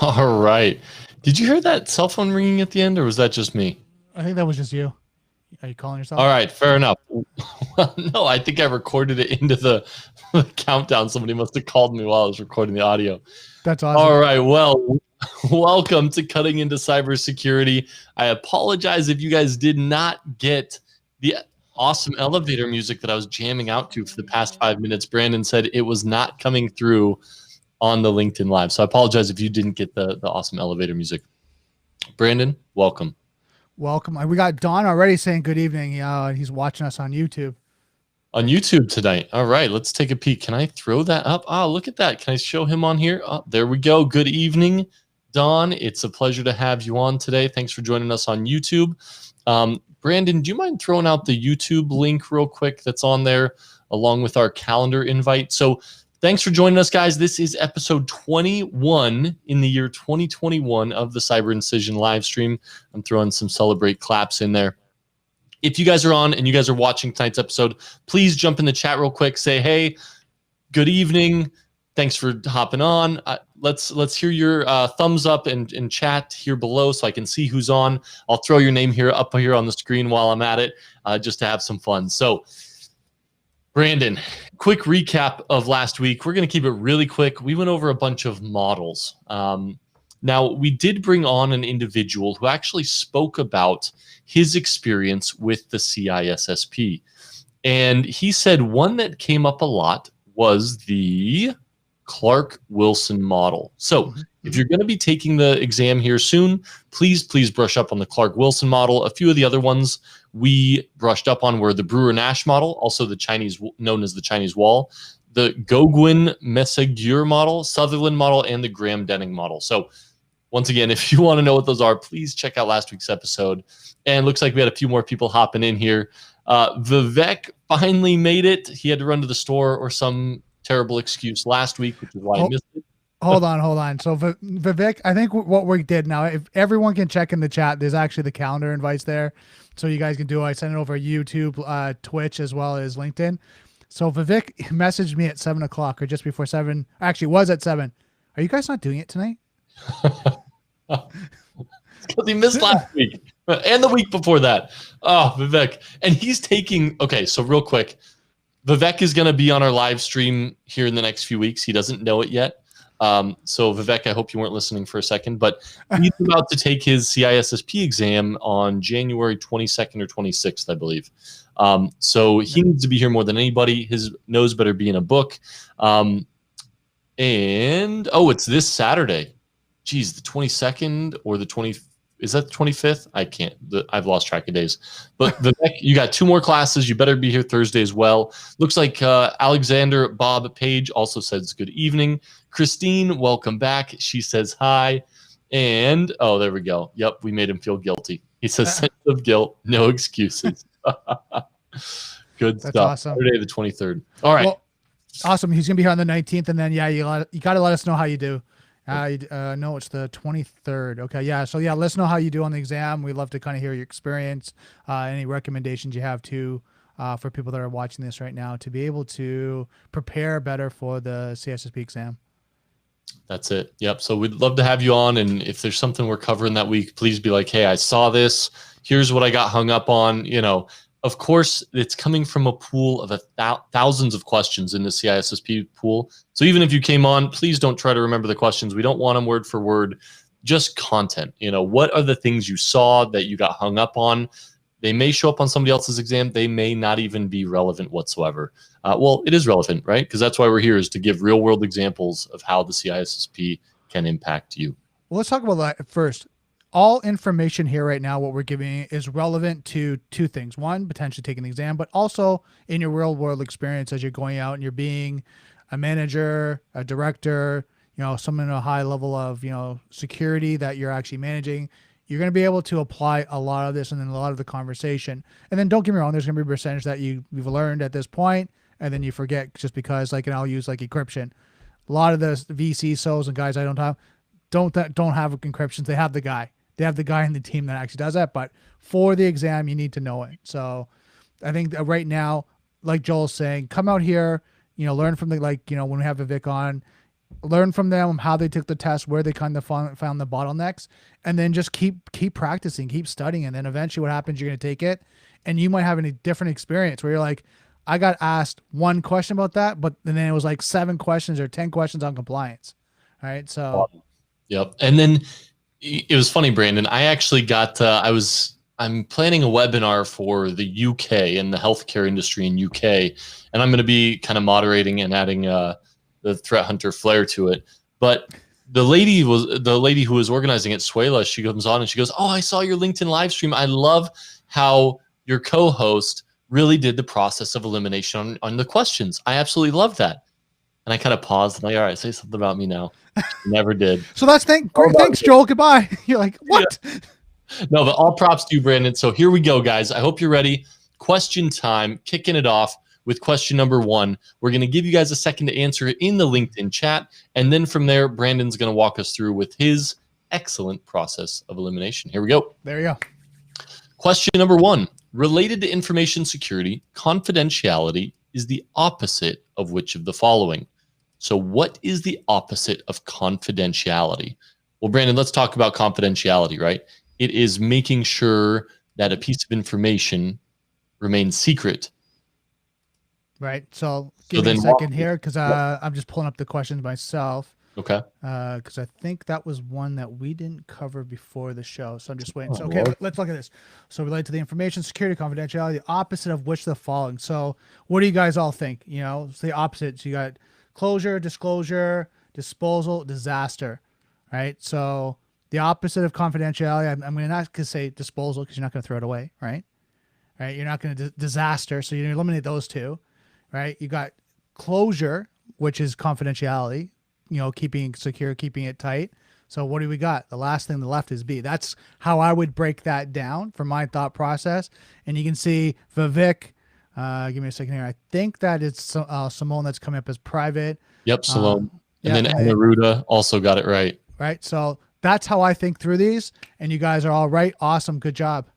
All right. Did you hear that cell phone ringing at the end, or was that just me? I think that was just you. Are you calling All yourself? right, fair enough. Well, no, I think I recorded it into the countdown. Somebody must have called me while I was recording the audio. That's All awesome. right. Well, welcome to Cutting into Cybersecurity. I apologize if you guys did not get the awesome elevator music that I was jamming out to for the past 5 minutes. Brandon said it was not coming through on the LinkedIn Live. So I apologize if you didn't get the awesome elevator music. Brandon, welcome. Welcome. We got Don already saying good evening. He's watching us on YouTube. On YouTube tonight. All right, let's take a peek. Can I throw that up? Oh, look at that. Can I show him on here? Oh, there we go. Good evening, Don. It's a pleasure to have you on today. Thanks for joining us on YouTube. Brandon, do you mind throwing out the YouTube link real quick that's on there along with our calendar invite? So thanks for joining us, guys. This is episode 21 in the year 2021 of the Cyber Incision live stream. I'm throwing some celebrate claps in there. If you guys are on and you guys are watching tonight's episode, please jump in the chat real quick. Say, hey, good evening. Thanks for hopping on. Let's hear your thumbs up and chat here below so I can see who's on. I'll throw your name here up here on the screen while I'm at it, just to have some fun. So, Brandon, quick recap of last week. We're going to keep it really quick. We went over a bunch of models. Now, we did bring on an individual who actually spoke about his experience with the CISSP. And he said one that came up a lot was the Clark-Wilson model. So if you're going to be taking the exam here soon, please brush up on the Clark-Wilson model. A few of the other ones we brushed up on were the Brewer-Nash model, also the Chinese, known as the Chinese wall, the Goguen-Messagur model, Sutherland model, and the Graham-Denning model. So once again, if you want to know what those are, please check out last week's episode. And looks like we had a few more people hopping in here. Vivek finally made it. He had to run to the store or some terrible excuse last week, which is why I missed it. Hold on. So Vivek, I think what we did now, if everyone can check in the chat, there's actually the calendar invites there. So you guys can do, I sent it over YouTube, Twitch, as well as LinkedIn. So Vivek messaged me at 7 o'clock or just before 7. Actually, it was at 7. Are you guys not doing it tonight? Because he missed last week and the week before that. Oh, Vivek. And he's taking, okay, so real quick, Vivek is going to be on our live stream here in the next few weeks. He doesn't know it yet. So Vivek, I hope you weren't listening for a second, but he's about to take his CISSP exam on January 22nd or 26th, I believe. So he needs to be here more than anybody. His nose better be in a book. And, it's this Saturday. Geez, the 22nd or the 20th. Is that the 25th? I can't. I've lost track of days. But Vivek, you got 2 more classes. You better be here Thursday as well. Looks like Alexander Bob Page also says good evening. Christine, welcome back. She says hi. And, there we go. Yep, we made him feel guilty. He says sense of guilt, no excuses. Good That's stuff. awesome. Saturday the 23rd. All right. Well, awesome. He's going to be here on the 19th. And then, you got to let us know how you do. No, it's the 23rd. Okay. Yeah. So let us know how you do on the exam. We'd love to kind of hear your experience, any recommendations you have too, for people that are watching this right now to be able to prepare better for the CISSP exam. That's it. Yep. So we'd love to have you on. And if there's something we're covering that week, please be like, hey, I saw this. Here's what I got hung up on. Of course, it's coming from a pool of thousands of questions in the CISSP pool. So even if you came on, please don't try to remember the questions. We don't want them word for word, just content. What are the things you saw that you got hung up on? They may show up on somebody else's exam. They may not even be relevant whatsoever. Well, it is relevant, right? Because that's why we're here, is to give real world examples of how the CISSP can impact you. Well, let's talk about that first. All information here right now, what we're giving is relevant to 2 things. One, potentially taking the exam, but also in your real world experience as you're going out and you're being a manager, a director, someone in a high level of, security that you're actually managing. You're going to be able to apply a lot of this and then a lot of the conversation. And then don't get me wrong, there's going to be a percentage that you've learned at this point and then you forget just because, and I'll use encryption. A lot of the VC and guys I don't have encryptions. They have the guy. They have the guy in the team that actually does that. But for the exam, you need to know it. So I think that right now, like Joel's saying, come out here, learn from when we have Vivek on, learn from them how they took the test, where they kind of found the bottlenecks, and then just keep practicing, keep studying. And then eventually what happens, you're going to take it and you might have a different experience where you're like, I got asked one question about that, but then it was like 7 questions or 10 questions on compliance. All right. So, yep. And then it was funny, Brandon. I actually got, I'm planning a webinar for the UK and the healthcare industry in UK, and I'm going to be kind of moderating and adding the threat hunter flair to it. But the lady who was organizing it, Suela, she comes on and she goes, "Oh, I saw your LinkedIn live stream. I love how your co-host really did the process of elimination on the questions. I absolutely love that." And I kind of paused and like, all right, say something about me now. Never did. So that's great. Thanks, Joel. Goodbye. You're like, what? Yeah. No, but all props to you, Brandon. So here we go, guys. I hope you're ready. Question time, kicking it off with question number 1. We're going to give you guys a second to answer it in the LinkedIn chat. And then from there, Brandon's going to walk us through with his excellent process of elimination. Here we go. There you go. Question number 1. Related to information security, confidentiality is the opposite of which of the following? So what is the opposite of confidentiality? Well, Brandon, let's talk about confidentiality, right? It is making sure that a piece of information remains secret. Right. So give me a second here because I'm just pulling up the questions myself. Okay. Because I think that was one that we didn't cover before the show. So I'm just waiting. So, okay, let's look at this. So related to the information security, confidentiality, the opposite of which the following. So what do you guys all think? You know, it's the opposite. So you got closure, disclosure, disposal, disaster, right? So the opposite of confidentiality, I'm going to not say disposal because you're not going to throw it away, right? Right. You're not going to disaster. So you eliminate those two, right? You got closure, which is confidentiality, you know, keeping secure, keeping it tight. So what do we got? The last thing on the left is B. That's how I would break that down for my thought process. And you can see Vivek, give me a second here. I think that it's Simone that's coming up as private. Yep, Salome. And then Anaruda also got it right. Right. So that's how I think through these. And you guys are all right. Awesome. Good job.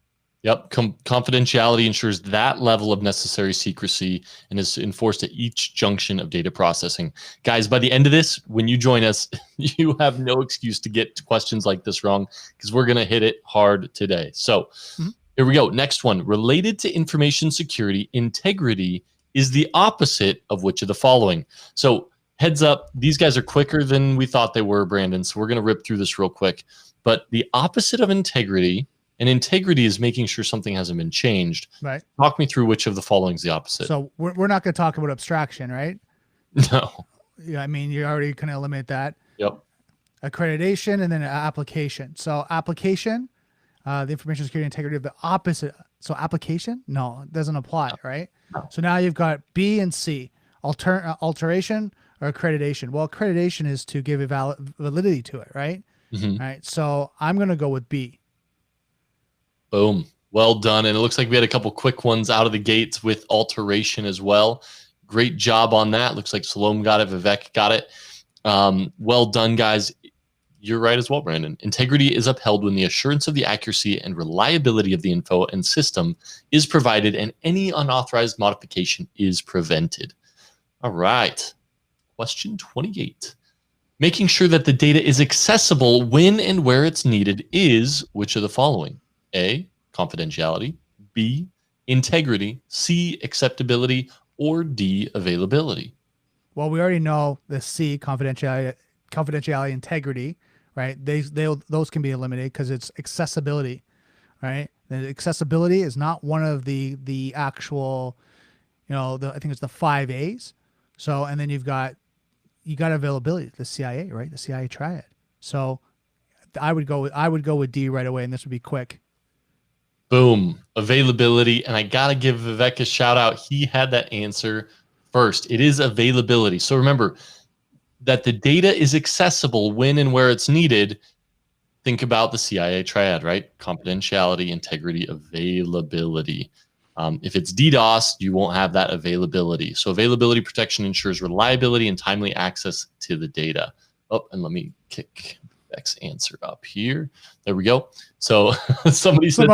Yep. Confidentiality ensures that level of necessary secrecy and is enforced at each junction of data processing. Guys, by the end of this, when you join us, you have no excuse to get questions like this wrong because we're going to hit it hard today. So here we go. Next one. Related to information security, integrity is the opposite of which of the following? So heads up, these guys are quicker than we thought they were, Brandon. So we're going to rip through this real quick. But the opposite of integrity, and integrity is making sure something hasn't been changed. Right. Talk me through which of the following is the opposite. So we're not going to talk about abstraction, right? No. Yeah, I mean, you're already going to eliminate that. Yep. Accreditation and then application. So application, the information security integrity of the opposite. So application, no, it doesn't apply, right? No. So now you've got B and C, alteration or accreditation. Well, accreditation is to give a validity to it, right? Mm-hmm. Right. So I'm going to go with B. Boom. Well done. And it looks like we had a couple quick ones out of the gates with alteration as well. Great job on that. Looks like Salome got it. Vivek got it. Well done, guys. You're right as well, Brandon. Integrity is upheld when the assurance of the accuracy and reliability of the info and system is provided and any unauthorized modification is prevented. All right. Question 28. Making sure that the data is accessible when and where it's needed is which of the following? A, confidentiality, B, integrity, C, acceptability, or D, availability? Well, we already know the C, confidentiality, integrity, right? Those can be eliminated because it's accessibility, right? The accessibility is not one of the actual, you know, I think it's the 5 A's. So, and then you got availability, the CIA, right? The CIA triad. So I would go with D right away, and this would be quick. Boom. Availability. And I got to give Vivek a shout out. He had that answer first. It is availability. So remember that the data is accessible when and where it's needed. Think about the CIA triad, right? Confidentiality, integrity, availability. If it's DDoS, you won't have that availability. So availability protection ensures reliability and timely access to the data. Oh, and let me kick Vivek's answer up here. There we go. So somebody said,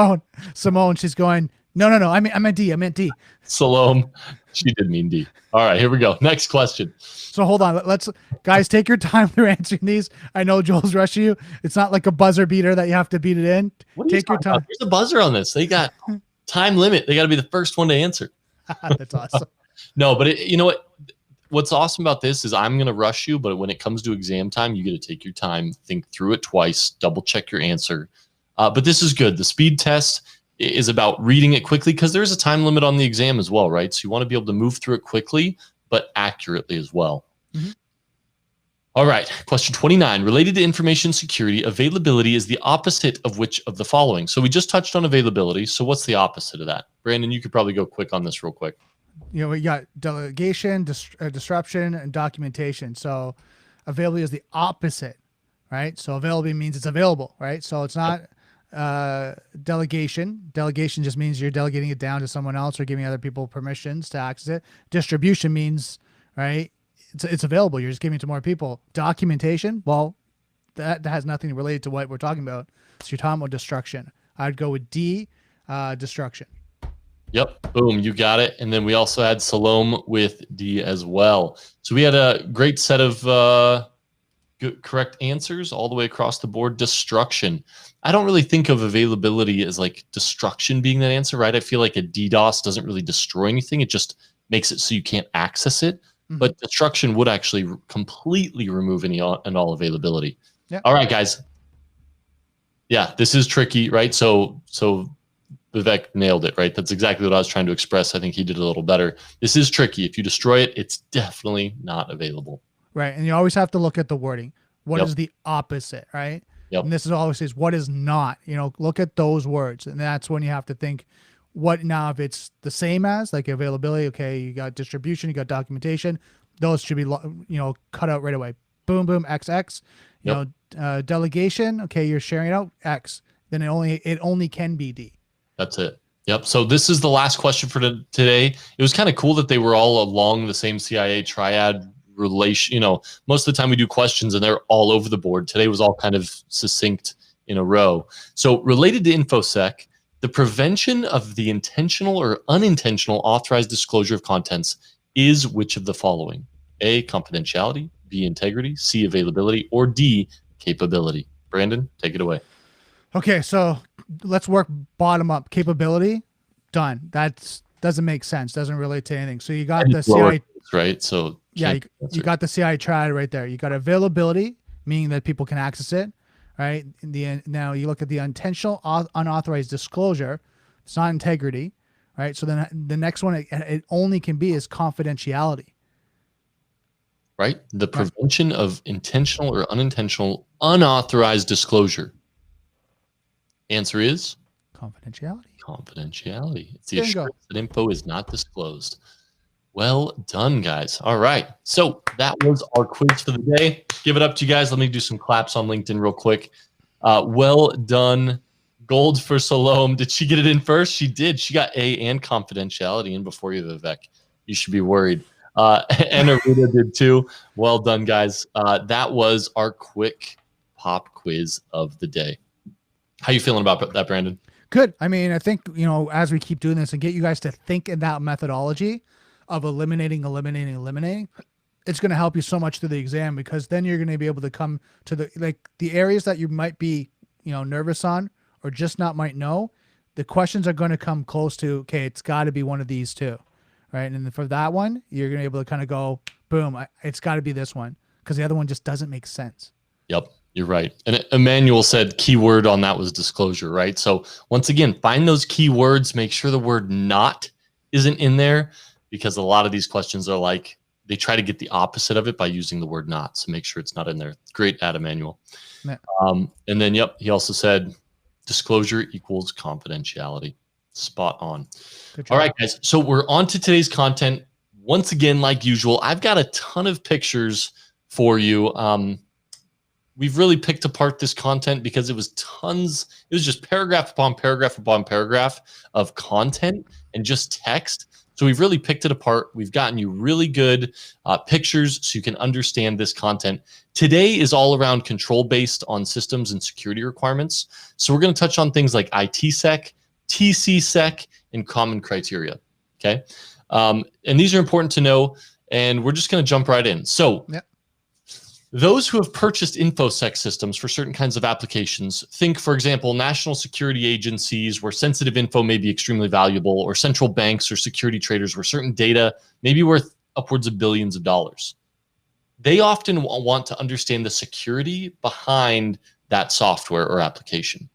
Simone, she's going, No. I meant D. Salome, she did mean D. All right, here we go. Next question. So hold on. Let's guys take your time through answering these. I know Joel's rushing you. It's not like a buzzer beater that you have to beat it in. What are you Take your talking about? time. There's a buzzer on this. They got time limit. They got to be the first one to answer. That's awesome. No, but you know what? What's awesome about this is I'm going to rush you, but when it comes to exam time, you get to take your time, think through it twice, double check your answer. But this is good. The speed test is about reading it quickly because there's a time limit on the exam as well, right? So you want to be able to move through it quickly, but accurately as well. Mm-hmm. All right, question 29. Related to information security, availability is the opposite of which of the following? So we just touched on availability. So what's the opposite of that? Brandon, you could probably go quick on this real quick. You know, we got delegation, disruption, and documentation. So availability is the opposite, right? So availability means it's available, right? So it's not delegation. Delegation just means you're delegating it down to someone else or giving other people permissions to access it. Distribution means, right, it's available. You're just giving it to more people. Documentation, well, that has nothing related to what we're talking about. So you're talking about destruction. I'd go with D, destruction. Yep. Boom. You got it. And then we also had Salome with D as well. So we had a great set of correct answers all the way across the board. Destruction. I don't really think of availability as like destruction being that answer, right? I feel like a DDoS doesn't really destroy anything. It just makes it so you can't access it. Mm-hmm. But destruction would actually completely remove any and all availability. Yep. All right, guys. Yeah, this is tricky, right? So Vivek nailed it, right? That's exactly what I was trying to express. I think he did a little better. This is tricky. If you destroy it, it's definitely not available. Right. And you always have to look at the wording. What is the opposite, right? Yep. And this is always says, what is not? You know, look at those words. And that's when you have to think, what now if it's the same as, like availability, okay, you got distribution, you got documentation. Those should be, you know, cut out right away. Boom, boom, XX. You know, delegation, okay, you're sharing it out, X. Then it only can be D. That's it. Yep. So this is the last question for today. It was kind of cool that they were all along the same CIA triad relation. You know, most of the time we do questions and they're all over the board. Today was all kind of succinct in a row. So related to InfoSec, the prevention of the intentional or unintentional authorized disclosure of contents is which of the following? A, confidentiality, B, integrity, C, availability, or D, capability. Brandon, take it away. Okay, so let's work bottom up. Capability, done. That doesn't make sense. Doesn't relate to anything. So you got the CI, right? So yeah, you got the CI triad right there. You got availability, meaning that people can access it, right? Now you look at the intentional unauthorized disclosure. It's not integrity, right? So then the next one it only can be is confidentiality. Right? The prevention of intentional or unintentional unauthorized disclosure. Answer is confidentiality. Confidentiality. It's the assurance that info is not disclosed. Well done, guys. All right. So that was our quiz for the day. Give it up to you guys. Let me do some claps on LinkedIn real quick. Well done. Gold for Salome. Did she get it in first? She did. She got A and confidentiality in before you, Vivek. You should be worried. And Arita did too. Well done, guys. That was our quick pop quiz of the day. How you feeling about that, Brandon? Good. I mean, I think, you know, as we keep doing this and get you guys to think in that methodology of eliminating, it's going to help you so much through the exam, because then you're going to be able to come to the areas that you might be, you know, nervous on or just not might know. The questions are going to come close to, okay, it's got to be one of these two, right? And for that one, you're going to be able to kind of go, boom, it's got to be this one, because the other one just doesn't make sense. Yep. You're right. And Emmanuel said keyword on that was disclosure, right? So once again, find those keywords, make sure the word not isn't in there, because a lot of these questions are like, they try to get the opposite of it by using the word not. So make sure it's not in there. Great at Emmanuel. Yeah. And then, yep, he also said disclosure equals confidentiality. Spot on. All right, guys. So we're on to today's content. Once again, like usual, I've got a ton of pictures for you. We've really picked apart this content because it was just paragraph upon paragraph upon paragraph of content and just text. So we've really picked it apart. We've gotten you really good pictures so you can understand this content. Today is all around control based on systems and security requirements. So we're going to touch on things like ITsec, TCSEC, and common criteria. Okay. And these are important to know, and we're just going to jump right in. So those who have purchased InfoSec systems for certain kinds of applications, think, for example, national security agencies where sensitive info may be extremely valuable, or central banks or security traders where certain data may be worth upwards of billions of dollars. They often want to understand the security behind that software or application.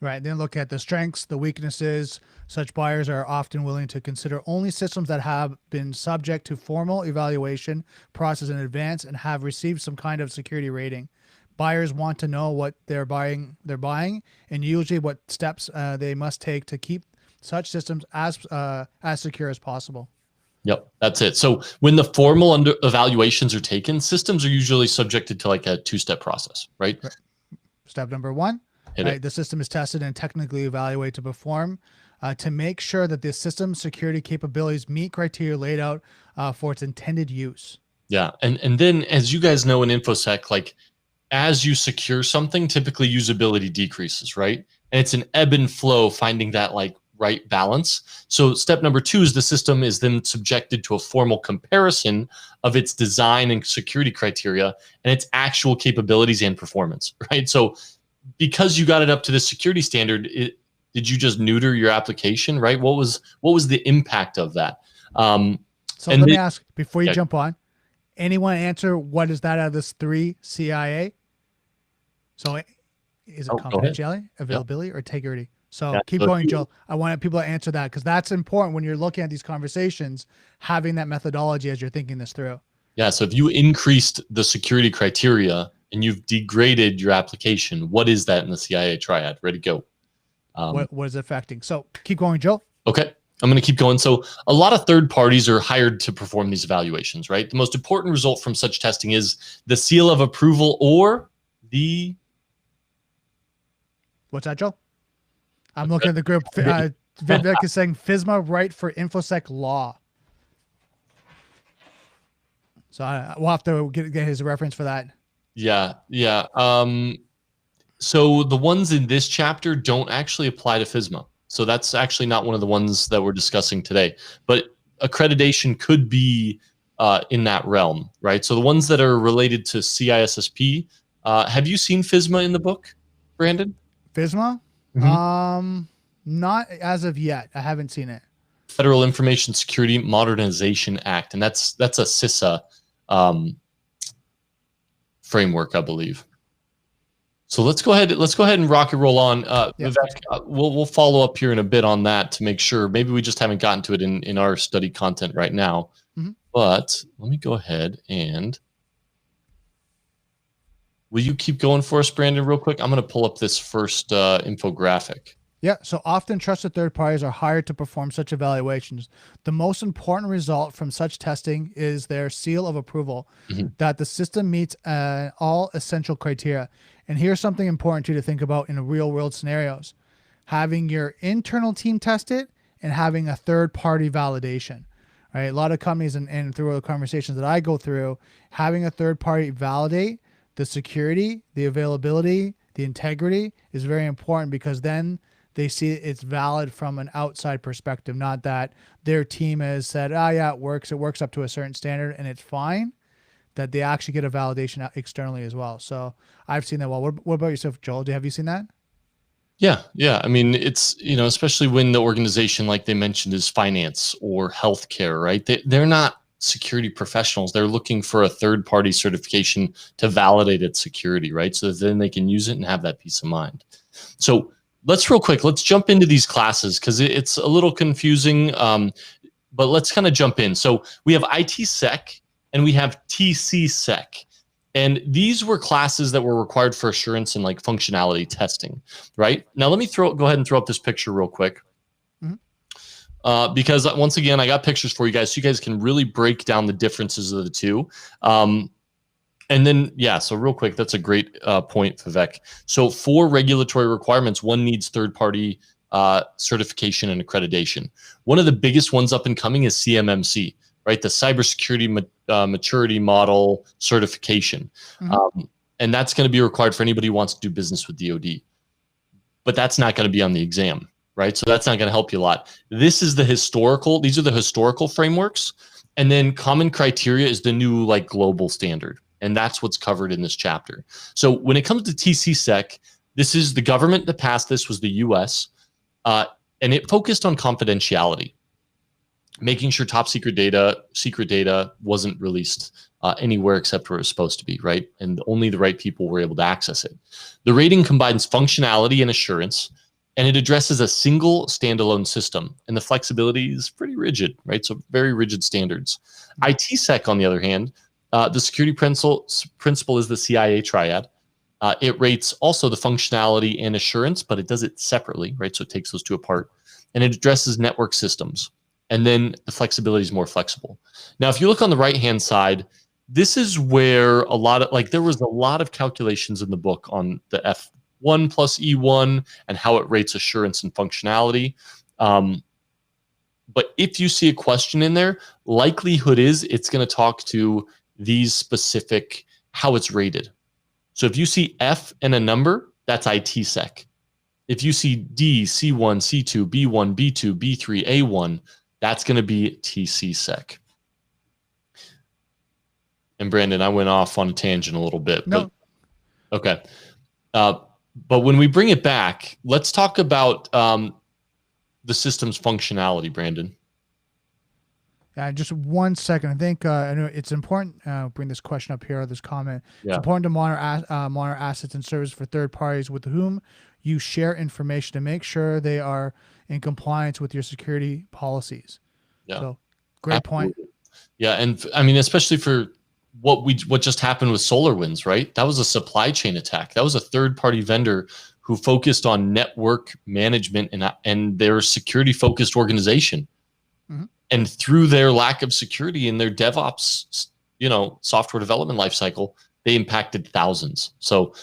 Right. Then look at the strengths, the weaknesses. Such buyers are often willing to consider only systems that have been subject to formal evaluation process in advance and have received some kind of security rating. Buyers want to know what they're buying, and usually what steps they must take to keep such systems as secure as possible. Yep, that's it. So when the formal evaluations are taken, systems are usually subjected to like a two-step process, right? Step number one, right, the system is tested and technically evaluated to perform to make sure that the system's security capabilities meet criteria laid out for its intended use. Yeah, and then as you guys know in InfoSec, like as you secure something, typically usability decreases, right? And it's an ebb and flow, finding that like right balance. So step number two is the system is then subjected to a formal comparison of its design and security criteria and its actual capabilities and performance, right? So because you got it up to the security standard, did you just neuter your application, right? What was the impact of that? So let me ask, before you jump on, anyone answer what is that out of this 3 CIA? So is it confidentiality, availability, or integrity? So keep going, Joe. I want people to answer that because that's important when you're looking at these conversations, having that methodology as you're thinking this through. Yeah, so if you increased the security criteria and you've degraded your application, what is that in the CIA triad? Ready to go. What is it affecting? So keep going, Joe. Okay, I'm going to keep going. So a lot of third parties are hired to perform these evaluations, right? The most important result from such testing is the seal of approval or the... What's that, Joe? I'm looking at the group. Vivek is saying FISMA right for InfoSec law. So we'll have to get his reference for that. Yeah. So the ones in this chapter don't actually apply to FISMA. So that's actually not one of the ones that we're discussing today. But accreditation could be in that realm, right? So the ones that are related to CISSP, have you seen FISMA in the book, Brandon? FISMA? Not as of yet. I haven't seen it. Federal Information Security Modernization Act, and that's a CISA framework, I believe. So let's go ahead and rock and roll on. Vivek, we'll follow up here in a bit on that to make sure. Maybe we just haven't gotten to it in our study content right now. But let me go ahead and... Will you keep going for us, Brandon, real quick? I'm going to pull up this first infographic. Yeah, so often trusted third parties are hired to perform such evaluations. The most important result from such testing is their seal of approval, that the system meets all essential criteria. And here's something important to think about in real-world scenarios. Having your internal team test it and having a third-party validation. Right? A lot of companies, and through the conversations that I go through, having a third-party validate the security, the availability, the integrity is very important because then they see it's valid from an outside perspective, not that their team has said, oh yeah, it works up to a certain standard and it's fine, that they actually get a validation externally as well. So I've seen that. Well, what about yourself, Joel? Have you seen that? Yeah. I mean, it's, especially when the organization, like they mentioned, is finance or healthcare, right? They're not security professionals. They're looking for a third-party certification to validate its security, right? So that then they can use it and have that peace of mind. So let's jump into these classes because it's a little confusing, but let's kind of jump in. So we have ITSec and we have TCSec. And these were classes that were required for assurance and like functionality testing, right? Now let me go ahead and throw up this picture real quick. Because once again, I got pictures for you guys so you guys can really break down the differences of the two. And then, so real quick, that's a great point, Vivek. So for regulatory requirements, one needs third-party certification and accreditation. One of the biggest ones up and coming is CMMC, right? The Cybersecurity Maturity Model Certification. And that's going to be required for anybody who wants to do business with DoD. But that's not going to be on the exam, right? So that's not going to help you a lot. These are the historical frameworks. And then common criteria is the new like global standard. And that's what's covered in this chapter. So when it comes to TCSEC, this is the government that passed this was the US. And it focused on confidentiality, making sure top secret data wasn't released anywhere except where it's supposed to be, right? And only the right people were able to access it. The rating combines functionality and assurance, and it addresses a single standalone system. And the flexibility is pretty rigid, right? So very rigid standards. ITSEC, on the other hand, the security principle is the CIA triad. It rates also the functionality and assurance, but it does it separately, right? So it takes those two apart. And it addresses network systems. And then the flexibility is more flexible. Now, if you look on the right-hand side, this is where there was a lot of calculations in the book on the F1 plus E1 and how it rates assurance and functionality. But if you see a question in there, likelihood is it's going to talk to these specific, how it's rated. So if you see F and a number, that's ITSEC. If you see D, C1, C2, B1, B2, B3, A1, that's going to be TCSEC. And Brandon, I went off on a tangent a little bit. No. But, okay. But when we bring it back, let's talk about the system's functionality, Brandon. Yeah, just 1 second. I think I know it's important. Bring this question up here, this comment. Yeah. It's important to monitor assets and services for third parties with whom you share information to make sure they are in compliance with your security policies. Yeah. So, great Absolutely. Point. Yeah, and I mean, especially for what just happened with SolarWinds, right? That was a supply chain attack. That was a third-party vendor who focused on network management and their security-focused organization. Mm-hmm. And through their lack of security in their DevOps, software development lifecycle, they impacted thousands. So,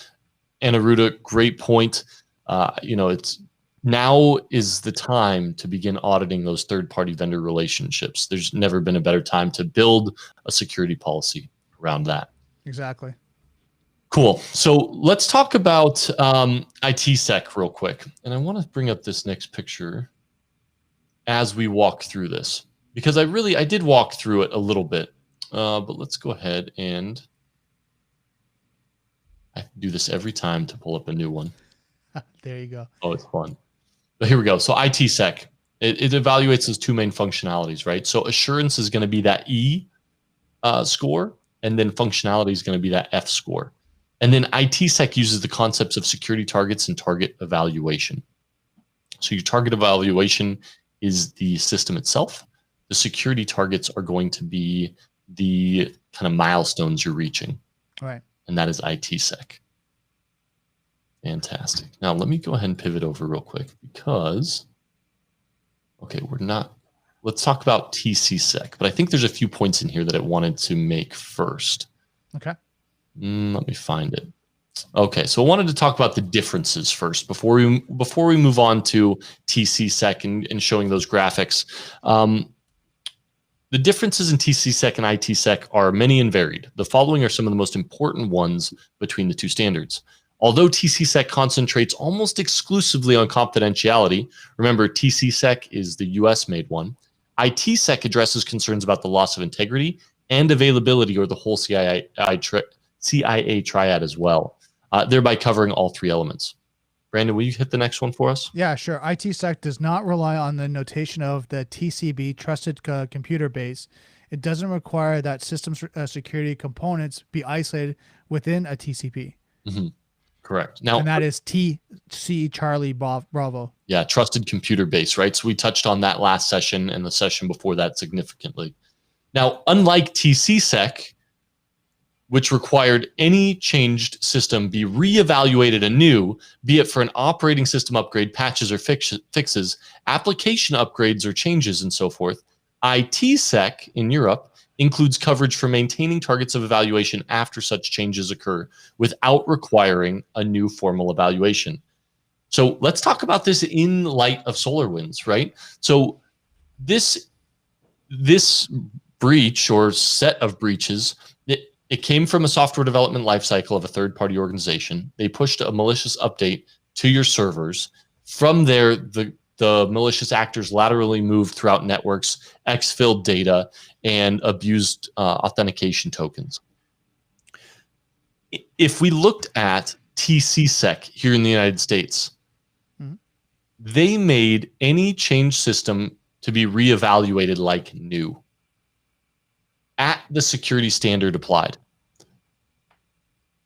Anaruta, great point. It's now is the time to begin auditing those third-party vendor relationships. There's never been a better time to build a security policy around that. Exactly. Cool. So let's talk about ITSEC real quick. And I want to bring up this next picture as we walk through this, because I did walk through it a little bit, but let's go ahead and I do this every time to pull up a new one. There you go. Oh, it's fun. But here we go. So ITSEC, it evaluates those two main functionalities, right? So assurance is going to be that E score, and then functionality is going to be that F score. And then ITSEC uses the concepts of security targets and target evaluation. So your target evaluation is the system itself. The security targets are going to be the kind of milestones you're reaching. Right. And that is ITSEC. Fantastic. Now let me go ahead and pivot over real quick because, okay, let's talk about TCSEC, but I think there's a few points in here that I wanted to make first. Okay. Let me find it. Okay, so I wanted to talk about the differences first before we move on to TCSEC and showing those graphics. The differences in TCSEC and ITSEC are many and varied. The following are some of the most important ones between the two standards. Although TCSEC concentrates almost exclusively on confidentiality, remember TCSEC is the US-made one, ITSEC addresses concerns about the loss of integrity and availability, or the whole CIA triad as well, thereby covering all three elements. Brandon, will you hit the next one for us? Yeah, sure. ITSEC does not rely on the notation of the TCB, trusted computer base. It doesn't require that system security components be isolated within a TCP. Mm-hmm. Correct. Now, and that is TC Charlie Bravo. Yeah, trusted computer base, right? So we touched on that last session and the session before that significantly. Now, unlike TCSEC, which required any changed system be reevaluated anew, be it for an operating system upgrade, patches or fixes, application upgrades or changes, and so forth, ITSEC in Europe includes coverage for maintaining targets of evaluation after such changes occur without requiring a new formal evaluation. So let's talk about this in light of SolarWinds, right? So this breach or set of breaches, it came from a software development lifecycle of a third-party organization. They pushed a malicious update to your servers. From there, the the malicious actors laterally moved throughout networks, exfilled data, and abused authentication tokens. If we looked at TCSEC here in the United States, they made any change system to be reevaluated like new at the security standard applied.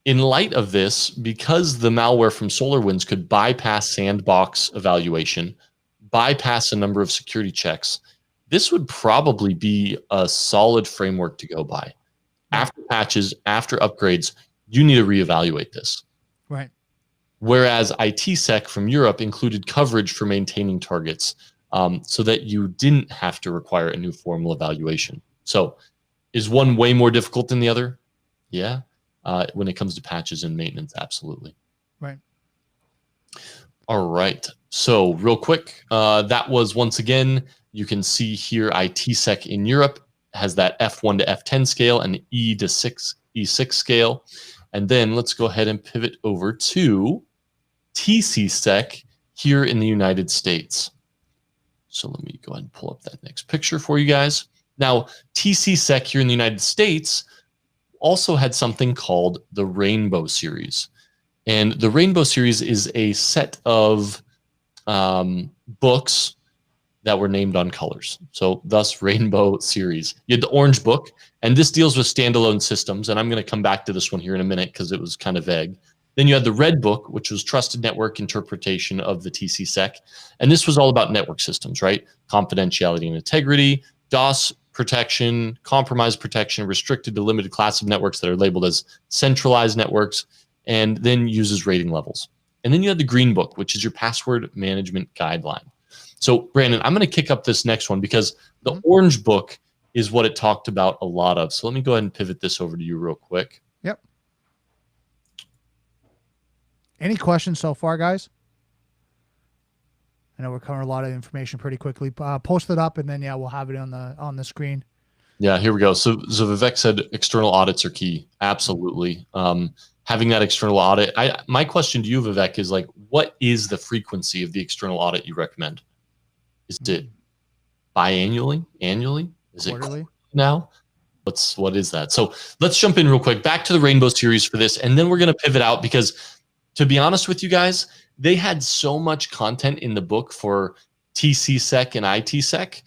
In light of this, because the malware from SolarWinds could bypass sandbox evaluation, bypass a number of security checks, this would probably be a solid framework to go by. After patches, after upgrades, you need to reevaluate this. Right. Whereas ITSEC from Europe included coverage for maintaining targets, so that you didn't have to require a new formal evaluation. So is one way more difficult than the other? Yeah. When it comes to patches and maintenance, absolutely. Right. All right. So real quick, that was, once again, you can see here ITSEC in Europe has that F1 to F10 scale and E6 scale. And then let's go ahead and pivot over to TCSEC here in the United States. So let me go ahead and pull up that next picture for you guys. Now, TCSEC here in the United States also had something called the Rainbow Series. And the Rainbow Series is a set of books that were named on colors. So thus Rainbow Series. You had the Orange Book, and this deals with standalone systems. And I'm going to come back to this one here in a minute because it was kind of vague. Then you had the Red Book, which was Trusted Network Interpretation of the TCSEC. And this was all about network systems, right? Confidentiality and integrity, DOS protection, compromise protection, restricted to limited class of networks that are labeled as centralized networks, and then uses rating levels. And then you had the Green Book, which is your password management guideline. So Brandon, I'm going to kick up this next one because the Orange Book is what it talked about a lot of. So let me go ahead and pivot this over to you real quick. Yep. Any questions so far, guys? I know we're covering a lot of information pretty quickly. Post it up, and then we'll have it on the screen. Yeah, here we go. So Vivek said external audits are key. Absolutely. Having that external audit. My question to you, Vivek, is like, what is the frequency of the external audit you recommend? Is it biannually, annually? Is quarterly? It now? What is that? So let's jump in real quick. Back to the Rainbow Series for this, and then we're going to pivot out because, to be honest with you guys, they had so much content in the book for TCSEC and ITSEC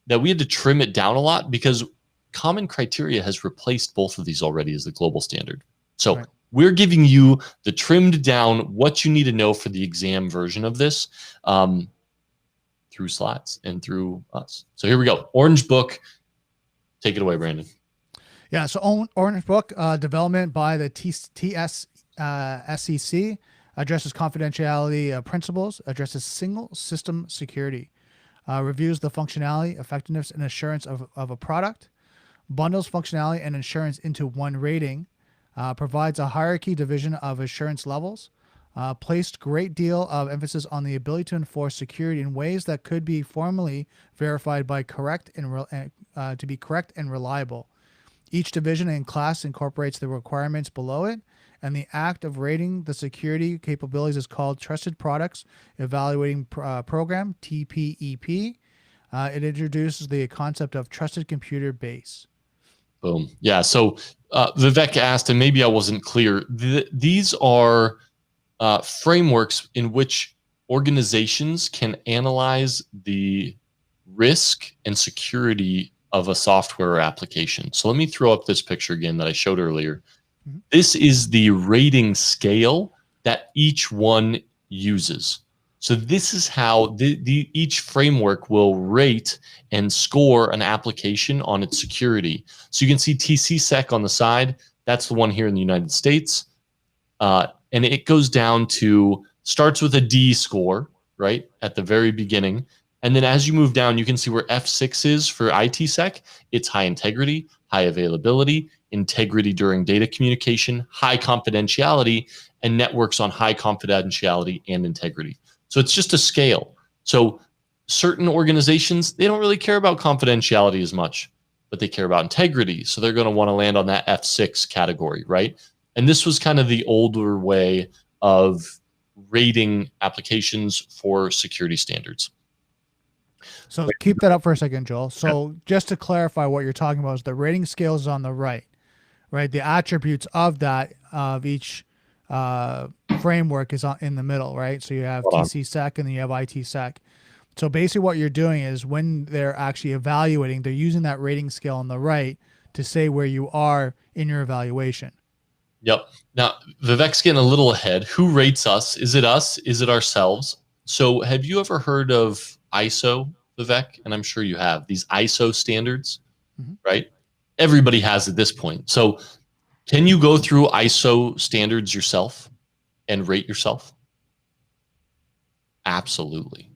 that we had to trim it down a lot because Common Criteria has replaced both of these already as the global standard. So we're giving you the trimmed down what you need to know for the exam version of this through slides and through us. So here we go. Orange Book. Take it away, Brandon. Yeah, so Orange Book development by the SEC addresses confidentiality principles, addresses single system security, reviews the functionality, effectiveness, and assurance of a product, bundles functionality and assurance into one rating, provides a hierarchy division of assurance levels, placed great deal of emphasis on the ability to enforce security in ways that could be formally verified by to be correct and reliable. Each division and class incorporates the requirements below it, and the act of rating the security capabilities is called Trusted Products Evaluating Program, TPEP. It introduces the concept of Trusted Computer Base. Boom. Yeah. So Vivek asked, and maybe I wasn't clear, these are frameworks in which organizations can analyze the risk and security of a software or application. So let me throw up this picture again that I showed earlier. This is the rating scale that each one uses. So this is how each framework will rate and score an application on its security. So you can see TCSEC on the side. That's the one here in the United States. And it goes down to, starts with a D score, right, at the very beginning. And then as you move down, you can see where F6 is for ITSEC. It's high integrity, high availability, integrity during data communication, high confidentiality, and networks on high confidentiality and integrity. So it's just a scale. So certain organizations, they don't really care about confidentiality as much, but they care about integrity. So they're going to want to land on that F6 category, right? And this was kind of the older way of rating applications for security standards. So keep that up for a second, Joel. So just to clarify, what you're talking about is the rating scales on the right, right? The attributes of that of each framework is in the middle, right? So you have Hold on. TC-SEC and then you have IT-SEC. So basically what you're doing is when they're actually evaluating, they're using that rating scale on the right to say where you are in your evaluation. Yep. Now, Vivek's getting a little ahead. Who rates us? Is it us? Is it ourselves? So have you ever heard of ISO, Vivek? And I'm sure you have these ISO standards, right? Everybody has at this point. So can you go through ISO standards yourself and rate yourself? Absolutely.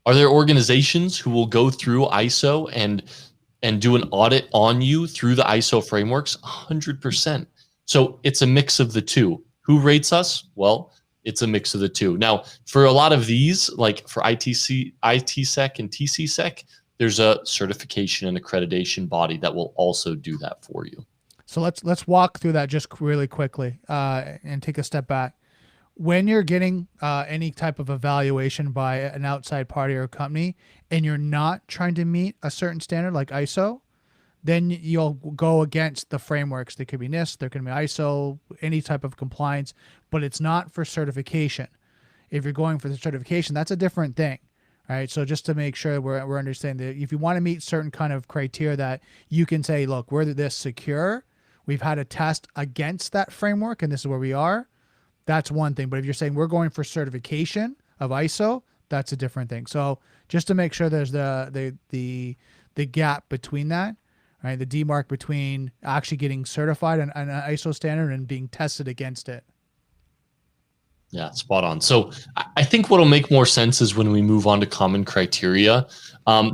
Are there organizations who will go through ISO and do an audit on you through the ISO frameworks? 100%. So it's a mix of the two. Who rates us? Well, it's a mix of the two. Now, for a lot of these, like for ITSEC and TC-SEC, there's a certification and accreditation body that will also do that for you. So let's walk through that just really quickly and take a step back. When you're getting any type of evaluation by an outside party or company, and you're not trying to meet a certain standard like ISO, then you'll go against the frameworks. There could be NIST, there can be ISO, any type of compliance, but it's not for certification. If you're going for the certification, that's a different thing. All right. So just to make sure we're understanding that if you want to meet certain kind of criteria that you can say, look, we're this secure, we've had a test against that framework, and this is where we are. That's one thing. But if you're saying we're going for certification of ISO, that's a different thing. So just to make sure there's the gap between that, right? The demark between actually getting certified on an ISO standard and being tested against it. Yeah, spot on. So I think what'll make more sense is when we move on to common criteria,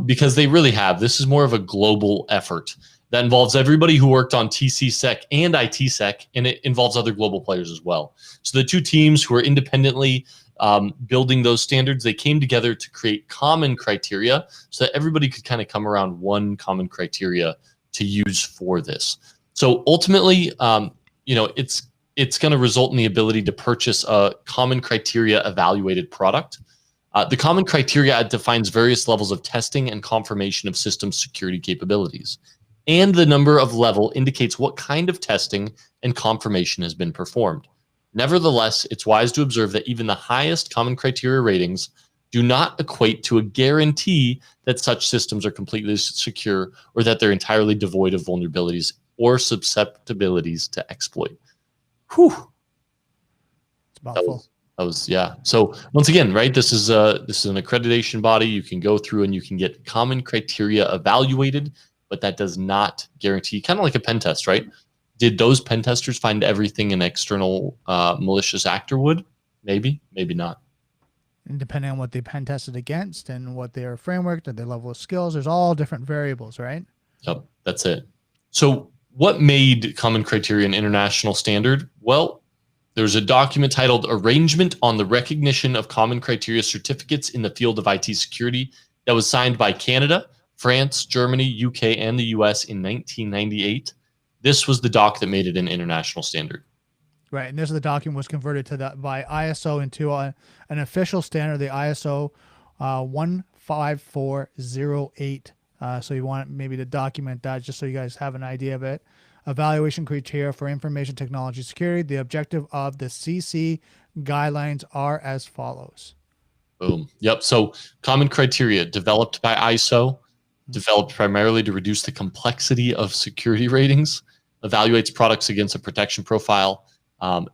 because they really have. This is more of a global effort that involves everybody who worked on TC-SEC and IT-SEC, and it involves other global players as well. So the two teams who are independently building those standards, they came together to create common criteria so that everybody could kind of come around one common criteria to use for this. So ultimately, it's going to result in the ability to purchase a common criteria evaluated product. The common criteria defines various levels of testing and confirmation of system security capabilities. And the number of level indicates what kind of testing and confirmation has been performed. Nevertheless, it's wise to observe that even the highest common criteria ratings do not equate to a guarantee that such systems are completely secure or that they're entirely devoid of vulnerabilities or susceptibilities to exploit. Whew. It's about full. That was yeah. So once again, right, this is an accreditation body. You can go through and you can get common criteria evaluated, but that does not guarantee, kind of like a pen test, right? Did those pen testers find everything an external malicious actor would? Maybe, maybe not. And depending on what they pen tested against and what their framework and their level of skills, there's all different variables, right? Yep, that's it. So what made common criteria an international standard? Well, there's a document titled Arrangement on the Recognition of Common Criteria Certificates in the Field of IT Security that was signed by Canada, France, Germany, UK, and the US in 1998. This was the doc that made it an international standard. Right, and this is the document was converted to that by ISO into an official standard, the ISO 15408. So you want maybe to document that just so you guys have an idea of it. Evaluation criteria for information technology security. The objective of the CC guidelines are as follows. Boom. Yep. So common criteria developed by ISO, developed primarily to reduce the complexity of security ratings, evaluates products against a protection profile.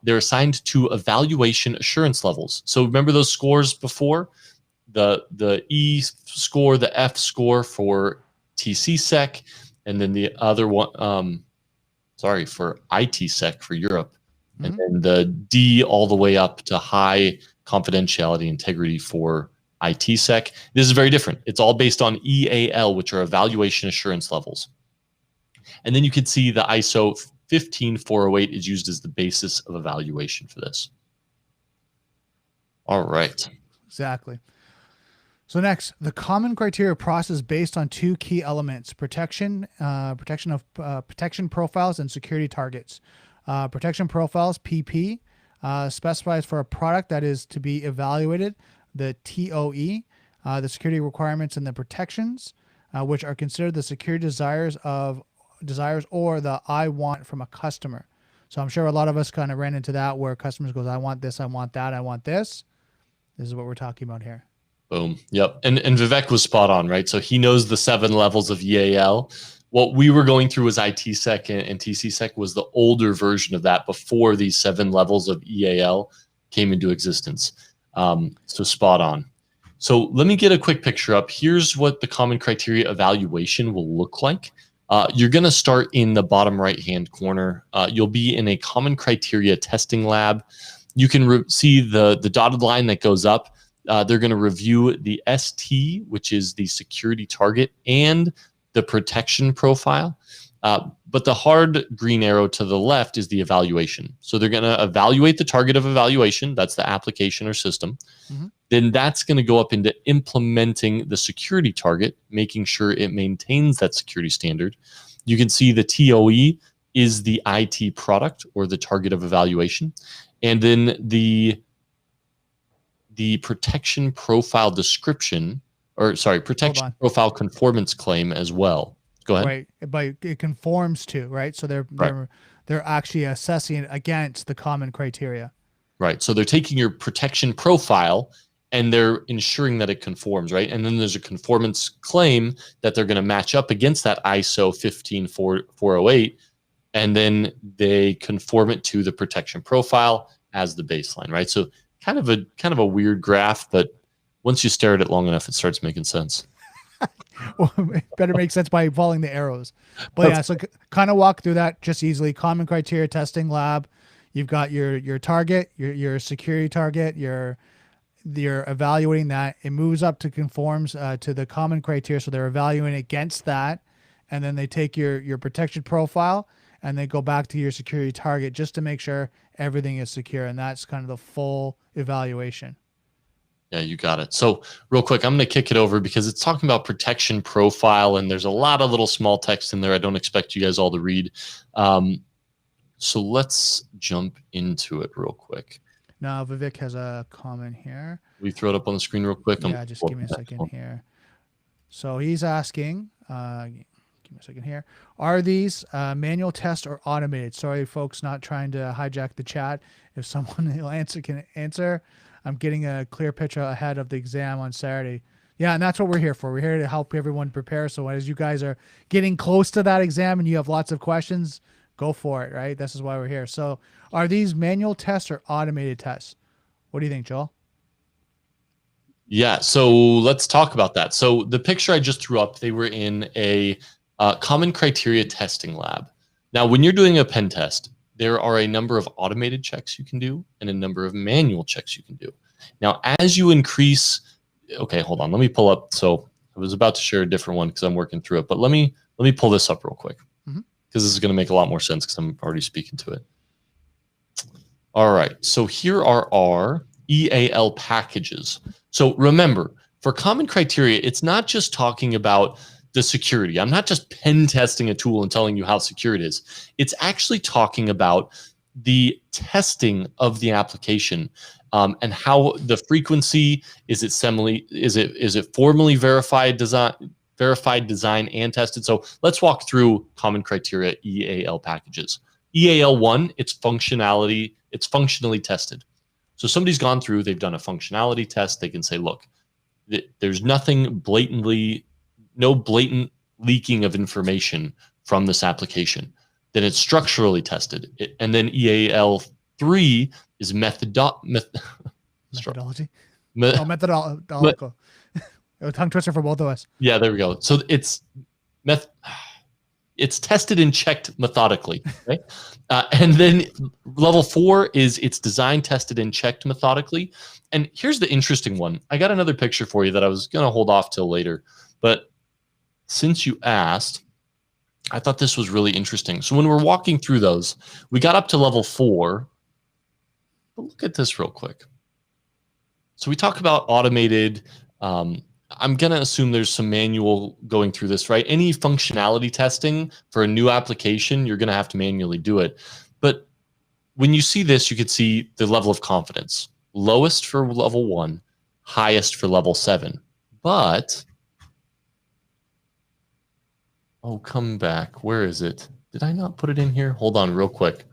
They're assigned to evaluation assurance levels. So remember those scores before? The E score, the F score for TC-SEC, and then the other one, for IT-SEC for Europe, and then the D all the way up to high confidentiality integrity for IT-SEC. This is very different. It's all based on EAL, which are evaluation assurance levels. And then you can see the ISO 15408 is used as the basis of evaluation for this. All right. Exactly. So next, the common criteria process based on two key elements: protection profiles and security targets. Protection profiles, PP, specifies for a product that is to be evaluated, the TOE, the security requirements and the protections, which are considered the security desires or the I want from a customer. So I'm sure a lot of us kind of ran into that where customers goes, I want this, I want that, I want this. This is what we're talking about here. Boom. Yep. And Vivek was spot on, right? So he knows the 7 levels of EAL. What we were going through was ITSec and TCSec was the older version of that before these 7 levels of EAL came into existence. So spot on. So let me get a quick picture up. Here's what the common criteria evaluation will look like. You're going to start in the bottom right-hand corner. You'll be in a common criteria testing lab. You can see the dotted line that goes up. They're going to review the ST, which is the security target, and the protection profile. But the hard green arrow to the left is the evaluation. So they're going to evaluate the target of evaluation. That's the application or system. Mm-hmm. Then that's going to go up into implementing the security target, making sure it maintains that security standard. You can see the TOE is the IT product or the target of evaluation. And then the protection profile description, or sorry, protection profile conformance claim as well. Go ahead. Right, but it conforms to, right? So they're actually assessing it against the common criteria. Right. So they're taking your protection profile and they're ensuring that it conforms, right? And then there's a conformance claim that they're going to match up against that ISO 15408, and then they conform it to the protection profile as the baseline, right? So kind of a weird graph, but once you stare at it long enough, it starts making sense. Well, it better make sense by following the arrows. But yeah, so kind of walk through that just easily. Common criteria testing lab. You've got your target, your security target. You're evaluating that. It moves up to conforms to the common criteria, so they're evaluating against that, and then they take your protection profile and they go back to your security target just to make sure everything is secure, and that's kind of the full evaluation. Yeah, you got it. So real quick, I'm going to kick it over because it's talking about protection profile, and there's a lot of little small text in there I don't expect you guys all to read. So let's jump into it real quick. Now, Vivek has a comment here. We throw it up on the screen real quick. Yeah, just give me a second here. So he's asking, give me a second here. Are these manual tests or automated? Sorry, folks, not trying to hijack the chat. If someone can answer. I'm getting a clear picture ahead of the exam on Saturday. Yeah, and that's what we're here for. We're here to help everyone prepare. So as you guys are getting close to that exam and you have lots of questions, go for it, right? This is why we're here. So are these manual tests or automated tests? What do you think, Joel? Yeah, so let's talk about that. So the picture I just threw up, they were in a common criteria testing lab. Now, when you're doing a pen test, there are a number of automated checks you can do and a number of manual checks you can do. Now, as you increase, okay, hold on, let me pull up. So I was about to share a different one because I'm working through it, but let me pull this up real quick because this is going to make a lot more sense because I'm already speaking to it. All right, so here are our EAL packages. So remember, for common criteria, it's not just talking about the security. I'm not just pen testing a tool and telling you how secure it is. It's actually talking about the testing of the application and how the frequency, is it formally verified design and tested. So let's walk through common criteria EAL packages. EAL1, it's functionally tested. So somebody's gone through, they've done a functionality test. They can say, look, there's no blatant leaking of information from this application. Then it's structurally tested. And then EAL3 is methodology. Methodological. Tongue twister for both of us. Yeah, there we go. So it's tested and checked methodically, right? And then level 4 is it's designed, tested, and checked methodically. And here's the interesting one. I got another picture for you that I was going to hold off till later, but since you asked, I thought this was really interesting. So when we're walking through those, we got up to level 4. But look at this real quick. So we talk about automated. I'm going to assume there's some manual going through this, right? Any functionality testing for a new application, you're going to have to manually do it. But when you see this, you could see the level of confidence. Lowest for level 1, highest for level 7. but oh, come back. Where is it? Did I not put it in here? Hold on real quick.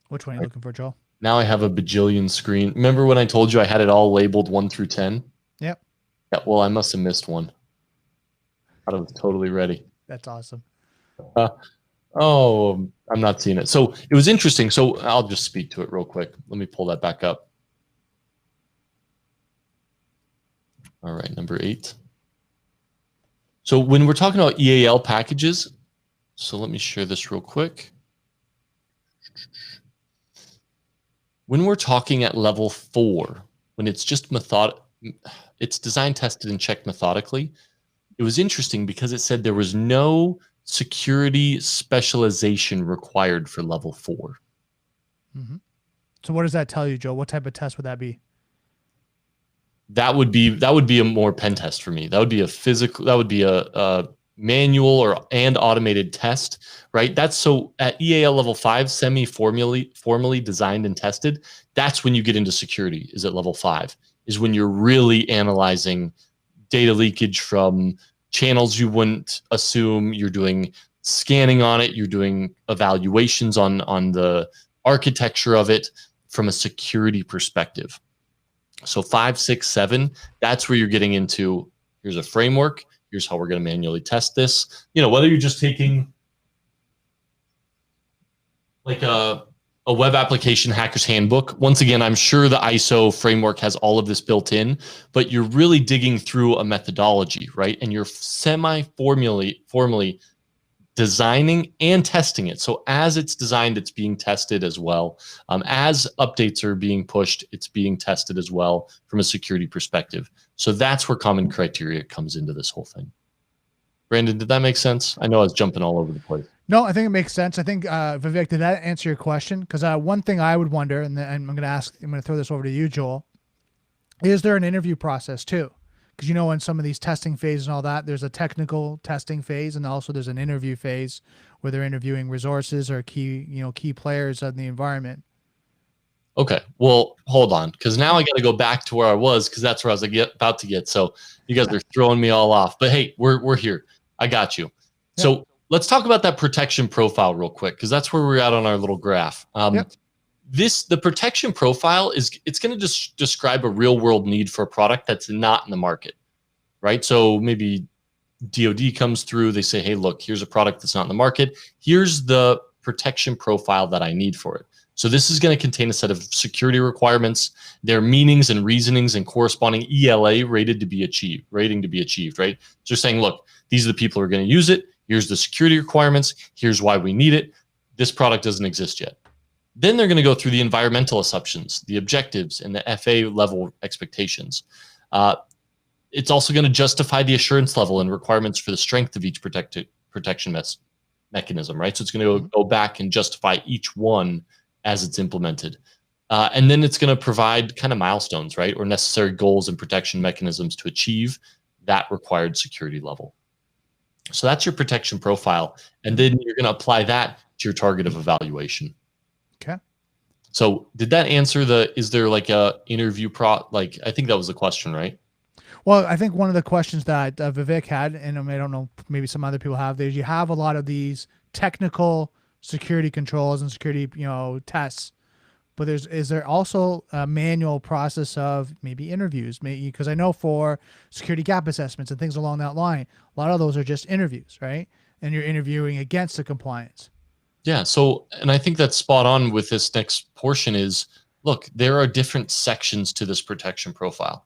Which one are you looking for, Joel? Now I have a bajillion screen. Remember when I told you I had it all labeled 1 through 10? Yep. Yeah, well, I must have missed one. I was totally ready. That's awesome. Oh, I'm not seeing it. So it was interesting. So I'll just speak to it real quick. Let me pull that back up. All right, number 8. So when we're talking about EAL packages, so let me share this real quick. When we're talking at level 4, when it's just it's designed, tested, and checked methodically, it was interesting because it said there was no security specialization required for level 4. Mm-hmm. So what does that tell you, Joe? What type of test would that be? That would be a more pen test for me. That would be a manual and automated test, right? That's so at EAL level 5, formally designed and tested. That's when you get into security, is at level 5, is when you're really analyzing data leakage from channels you wouldn't assume. You're doing scanning on it. You're doing evaluations on the architecture of it from a security perspective. So 5, 6, 7, that's where you're getting into, here's a framework, here's how we're going to manually test this. Whether you're just taking like a web application hacker's handbook, once again, I'm sure the ISO framework has all of this built in, but you're really digging through a methodology, right? And you're formally designing and testing it. So as it's designed, it's being tested as well. As updates are being pushed, it's being tested as well from a security perspective. So that's where common criteria comes into this whole thing. Brandon, did that make sense? I know I was jumping all over the place. No, I think it makes sense. I think, Vivek, did that answer your question? Because one thing I would wonder, and I'm going to throw this over to you, Joel, is there an interview process too? Because in some of these testing phases and all that, there's a technical testing phase, and also there's an interview phase where they're interviewing resources or key players in the environment. Okay, well, hold on, because now I got to go back to where I was, because that's where I was about to get. So you guys are throwing me all off. But hey, we're here. I got you. Yeah. So let's talk about that protection profile real quick, because that's where we're at on our little graph. The protection profile it's going to just describe a real world need for a product that's not in the market, right? So maybe DoD comes through, they say, hey, look, here's a product that's not in the market. Here's the protection profile that I need for it. So this is going to contain a set of security requirements, their meanings and reasonings and corresponding ELA rating to be achieved, right? So they're saying, look, these are the people who are going to use it. Here's the security requirements. Here's why we need it. This product doesn't exist yet. Then they're going to go through the environmental assumptions, the objectives, and the FA level expectations. It's also going to justify the assurance level and requirements for the strength of each protection mechanism, right? So it's going to go back and justify each one as it's implemented. And then it's going to provide kind of milestones, right? Or necessary goals and protection mechanisms to achieve that required security level. So that's your protection profile. And then you're going to apply that to your target of evaluation. Okay. So did that answer is there like a interview I think that was the question, right? Well, I think one of the questions that Vivek had, and I don't know, maybe some other people have, is you have a lot of these technical security controls and security, tests, but is there also a manual process of maybe interviews? Because I know for security gap assessments and things along that line, a lot of those are just interviews, right? And you're interviewing against the compliance. Yeah. So, and I think that's spot on with this next portion is, look, there are different sections to this protection profile.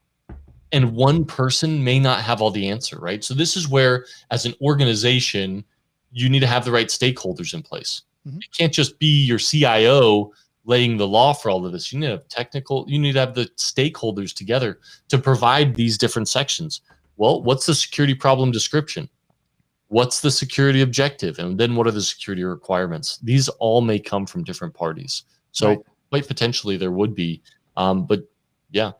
And one person may not have all the answer, right? So this is where, as an organization, you need to have the right stakeholders in place. Mm-hmm. It can't just be your CIO laying the law for all of this. You need to have you need to have the stakeholders together to provide these different sections. Well, what's the security problem description? What's the security objective? And then what are the security requirements? These all may come from different parties. So quite potentially there would be, but yeah,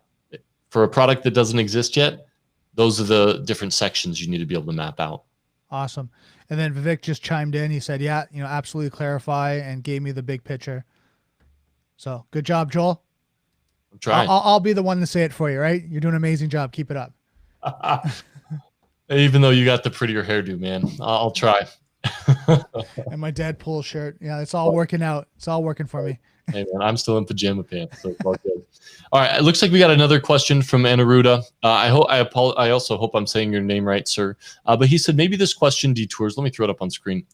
for a product that doesn't exist yet, those are the different sections you need to be able to map out. Awesome. And then Vivek just chimed in. He said, yeah, absolutely clarify, and gave me the big picture. So good job, Joel. trying. I'll be the one to say it for you, right? You're doing an amazing job. Keep it up. Even though you got the prettier hairdo, man, I'll try. And my Deadpool shirt. Yeah, it's all working out. It's all working for me. Hey man, I'm still in pajama pants, so it's all good. All right, it looks like we got another question from Anaruda. I also hope I'm saying your name right, sir. But he said maybe this question detours. Let me throw it up on screen.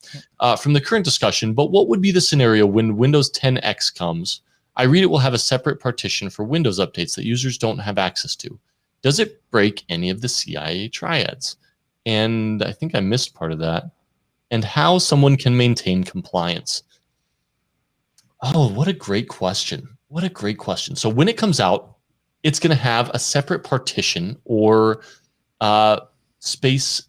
From the current discussion, but what would be the scenario when Windows 10X comes? I read it will have a separate partition for Windows updates that users don't have access to. Does it break any of the CIA triads? And I think I missed part of that. And how someone can maintain compliance. Oh, what a great question. What a great question. So when it comes out, it's going to have a separate partition or space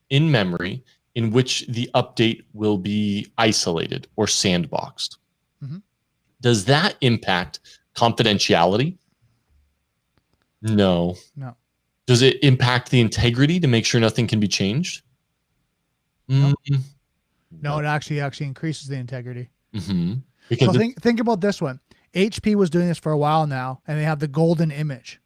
in memory in which the update will be isolated or sandboxed. Does that impact confidentiality? No. No. Does it impact the integrity to make sure nothing can be changed? No, it actually increases the integrity. Because so think about this one. HP was doing this for a while now, and they have the golden image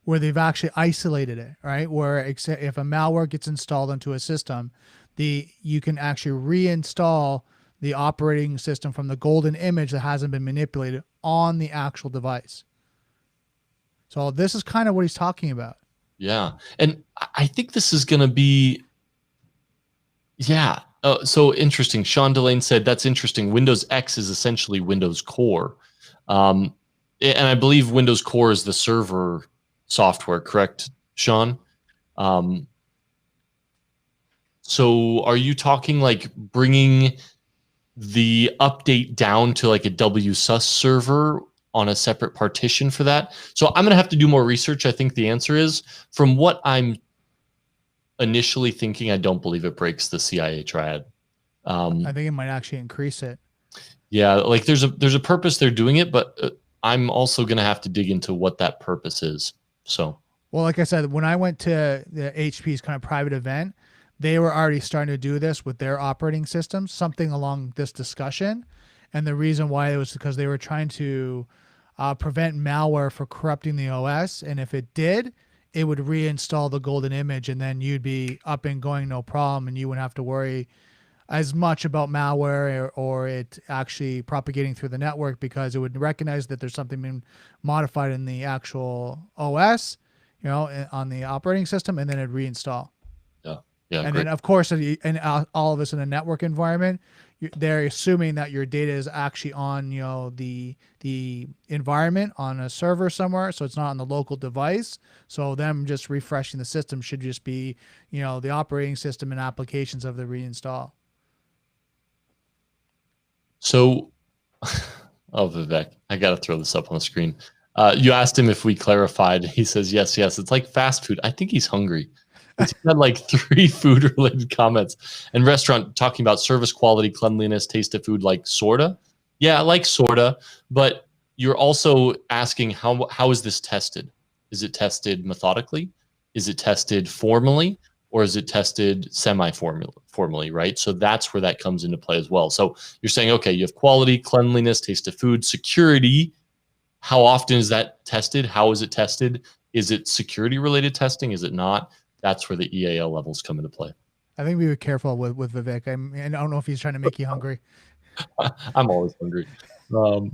where they've actually isolated it, right? Where if a malware gets installed onto a system, you can actually reinstall the operating system from the golden image that hasn't been manipulated on the actual device. So this is kind of what he's talking about. Yeah. And I think this is going to be, yeah. So interesting. Sean Delane said, that's interesting. Windows X is essentially Windows Core. And I believe Windows Core is the server software, correct, Sean? So are you talking like bringing the update down to like a WSUS server on a separate partition for that? So I'm going to have to do more research. I think the answer is, from what I'm initially thinking, I don't believe it breaks the CIA triad. I think it might actually increase it. Yeah, like there's a purpose they're doing it, but I'm also going to have to dig into what that purpose is. So, well, like I said, when I went to the HP's kind of private event, they were already starting to do this with their operating systems, something along this discussion. And the reason why it was because they were trying to prevent malware from corrupting the OS. And if it did, it would reinstall the golden image, and then you'd be up and going, no problem. And you wouldn't have to worry as much about malware or it actually propagating through the network, because it would recognize that there's something being modified in the actual OS, on the operating system, and then it'd reinstall. Yeah, and great. then of course, and all of this in a network environment, they're assuming that your data is actually on, the environment on a server somewhere, so it's not on the local device. So them just refreshing the system should just be, the operating system and applications of the reinstall. So, Vivek, I got to throw this up on the screen. You asked him if we clarified. He says, yes. It's like fast food. I think he's hungry. He's had like 3 food-related comments. And restaurant talking about service quality, cleanliness, taste of food, like sorta. Yeah, like sorta. But you're also asking, how is this tested? Is it tested methodically? Is it tested formally? Or is it tested semi-formally, right? So that's where that comes into play as well. So you're saying, okay, you have quality, cleanliness, taste of food, security. How often is that tested? How is it tested? Is it security-related testing? Is it not? That's where the EAL levels come into play. I think we were careful with Vivek. I don't know if he's trying to make you hungry. I'm always hungry. Hold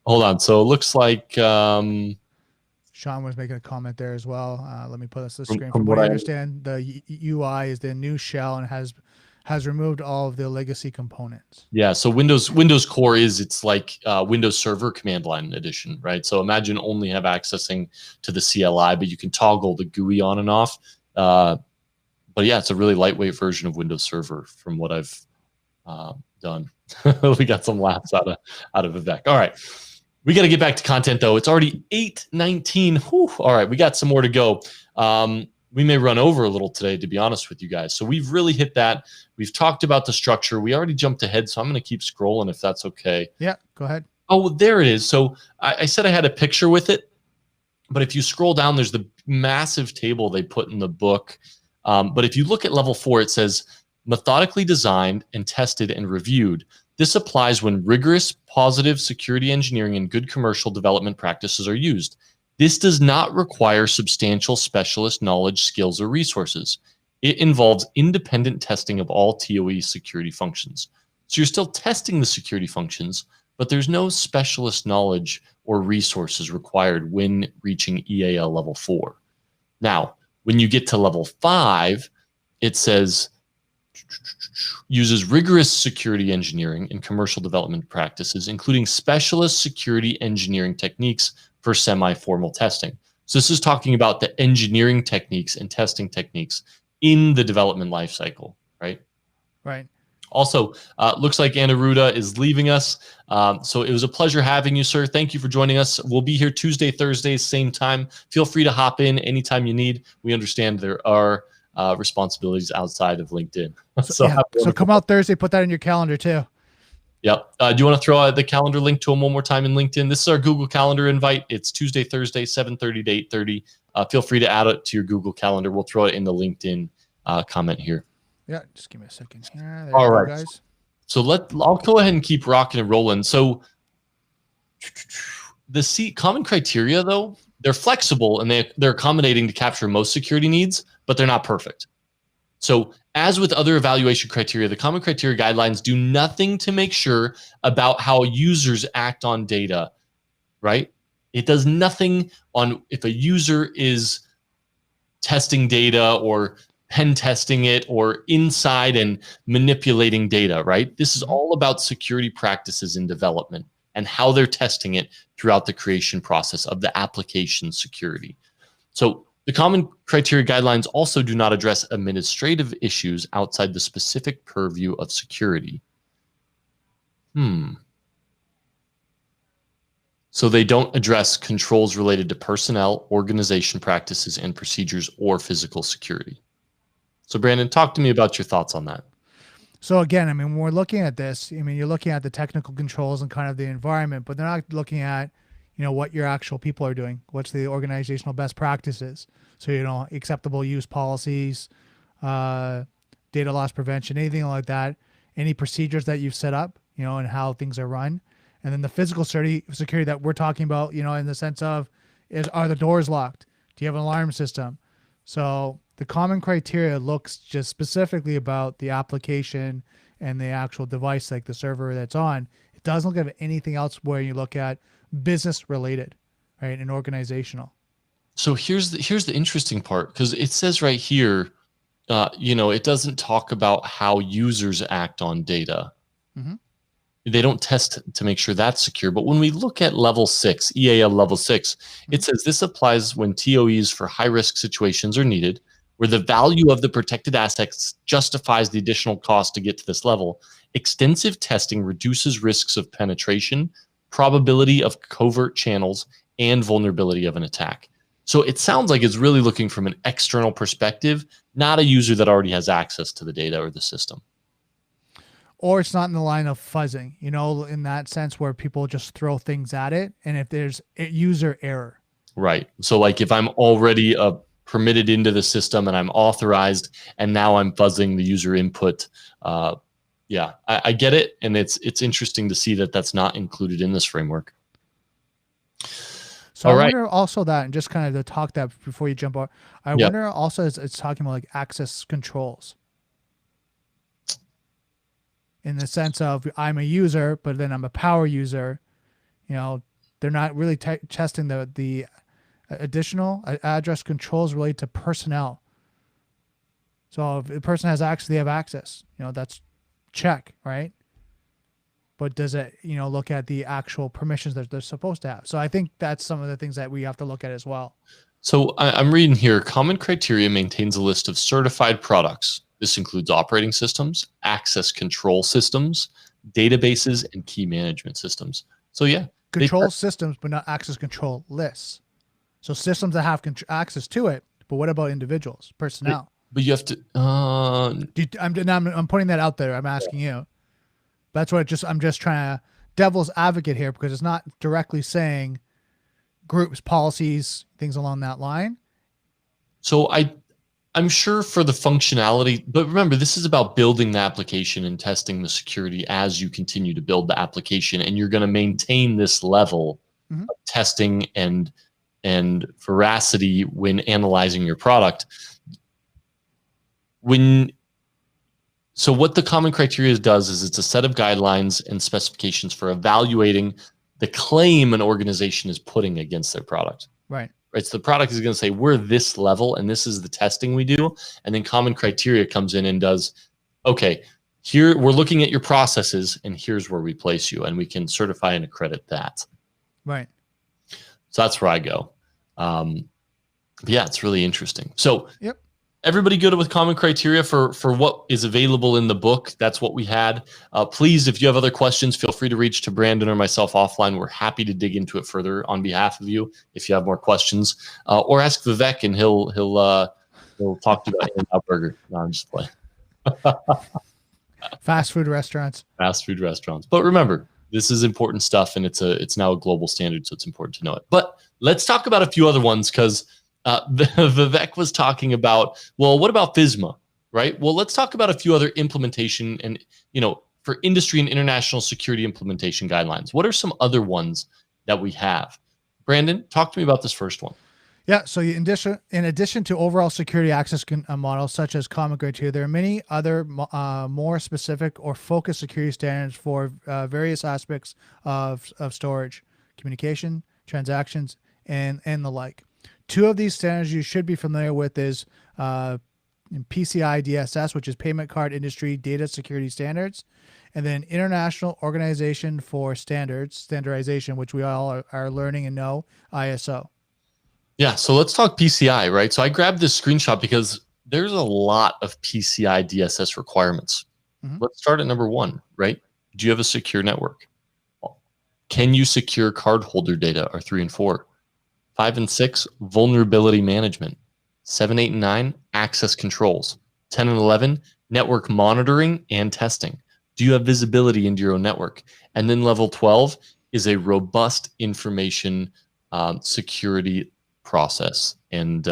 on. So it looks like Sean was making a comment there as well. Let me put this on the screen. From what I understand, the UI is the new shell and has removed all of the legacy components. Yeah. So Windows Core it's like Windows Server command line edition, right? So imagine only have accessing to the CLI, but you can toggle the GUI on and off. But yeah, it's a really lightweight version of Windows Server from what I've done. We got some laughs out of Vivek. All right. We got to get back to content though. It's already 8:19. All right. We got some more to go. We may run over a little today, to be honest with you guys. So we've really hit that. We've talked about the structure. We already jumped ahead, so I'm going to keep scrolling if that's okay. Yeah, go ahead. Oh, there it is. So I said I had a picture with it, but if you scroll down, there's the massive table they put in the book. But if you look at level 4, it says methodically designed and tested and reviewed. This applies when rigorous, positive security engineering and good commercial development practices are used. This does not require substantial specialist knowledge, skills, or resources. It involves independent testing of all TOE security functions. So you're still testing the security functions, but there's no specialist knowledge or resources required when reaching EAL level 4. Now, when you get to level 5, it says uses rigorous security engineering and commercial development practices, including specialist security engineering techniques for semi-formal testing. So this is talking about the engineering techniques and testing techniques in the development lifecycle, right? Right. Also, looks like Anaruda is leaving us. So it was a pleasure having you, sir. Thank you for joining us. We'll be here Tuesday, Thursdays, same time. Feel free to hop in anytime you need. We understand there are responsibilities outside of LinkedIn. So come out Thursday, put that in your calendar too. Yep. Do you want to throw out the calendar link to them one more time in LinkedIn? This is our Google Calendar invite. It's Tuesday, Thursday, 7:30 to 8:30. Feel free to add it to your Google Calendar. We'll throw it in the LinkedIn comment here. Yeah, just give me a second here. All right, guys. So I'll go ahead and keep rocking and rolling. So the common criteria, though, they're flexible and they're accommodating to capture most security needs, but they're not perfect. So as with other evaluation criteria, the common criteria guidelines do nothing to make sure about how users act on data, right? It does nothing on if a user is testing data or pen testing it or inside and manipulating data, right? This is all about security practices in development and how they're testing it throughout the creation process of the application security. So the common criteria guidelines also do not address administrative issues outside the specific purview of security. So they don't address controls related to personnel, organization practices, and procedures or physical security. So Brandon, talk to me about your thoughts on that. So again, I mean, when we're looking at this, I mean, you're looking at the technical controls and kind of the environment, but they're not looking at, what your actual people are doing. What's the organizational best practices? So, acceptable use policies, data loss prevention, anything like that, any procedures that you've set up, and how things are run. And then the physical security that we're talking about, in the sense of, are the doors locked? Do you have an alarm system? So the common criteria looks just specifically about the application and the actual device, like the server that's on. It doesn't look at anything else where you look at business related, right, and organizational. So here's the interesting part, because it says right here, it doesn't talk about how users act on data. Mm-hmm. They don't test to make sure that's secure. But when we look at level 6, EAL level 6, it says this applies when TOEs for high-risk situations are needed, where the value of the protected assets justifies the additional cost to get to this level. Extensive testing reduces risks of penetration, probability of covert channels, and vulnerability of an attack. So it sounds like it's really looking from an external perspective, not a user that already has access to the data or the system. Or it's not in the line of fuzzing, in that sense where people just throw things at it. And if there's a user error. Right. So like if I'm already permitted into the system and I'm authorized and now I'm fuzzing the user input, I get it. And it's interesting to see that that's not included in this framework. So I wonder also that, and just kind of to talk that before you jump out, I wonder also it's talking about like access controls. In the sense of I'm a user, but then I'm a power user, they're not really testing the additional address controls related to personnel. So if the person has access, they have access, that's check, right? But does it, look at the actual permissions that they're supposed to have? So I think that's some of the things that we have to look at as well. So I'm reading here, common criteria maintains a list of certified products. This includes operating systems, access control systems, databases, and key management systems. So yeah. Control systems, but not access control lists. So systems that have access to it, but what about individuals, personnel? But you have to... I'm putting that out there. I'm asking you. That's what I'm just trying to devil's advocate here, because it's not directly saying groups, policies, things along that line. So I'm sure for the functionality, but remember, this is about building the application and testing the security as you continue to build the application, and you're going to maintain this level Mhm. of testing and veracity when analyzing your product. So what the common criteria does is it's a set of guidelines and specifications for evaluating the claim an organization is putting against their product. Right. Right. So the product is going to say, we're this level and this is the testing we do. And then common criteria comes in and does, okay, here we're looking at your processes and here's where we place you. And we can certify and accredit that. Right. So that's where I go. Yeah, it's really interesting. So Yep. everybody good with common criteria for what is available in the book. That's what we had. Please, if you have other questions, feel free to reach to Brandon or myself offline. We're happy to dig into it further on behalf of you if you have more questions, or ask Vivek and he'll talk to you about In-N-Out Burger. No, I'm just playing. Fast food restaurants. Fast food restaurants. But remember, this is important stuff, and it's now a global standard, so it's important to know it. But let's talk about a few other ones, because Vivek was talking about, well, what about FISMA, right? Well, let's talk about a few other implementation and, for industry and international security implementation guidelines. What are some other ones that we have? Brandon, talk to me about this first one. Yeah. So in addition to overall security access models such as common criteria, there are many other more specific or focused security standards for various aspects of storage, communication, transactions, and the like. Two of these standards you should be familiar with is PCI DSS, which is Payment Card Industry Data Security Standards, and then International Organization for Standardization, which we all are learning and know, ISO. Yeah, so let's talk PCI, right? So I grabbed this screenshot because there's a lot of PCI DSS requirements. Mm-hmm. Let's start at number 1, right? Do you have a secure network? Can you secure cardholder data are 3 and 4. 5 and 6, vulnerability management. 7, 8, and 9, access controls. 10 and 11, network monitoring and testing. Do you have visibility into your own network? And then level 12 is a robust information security process and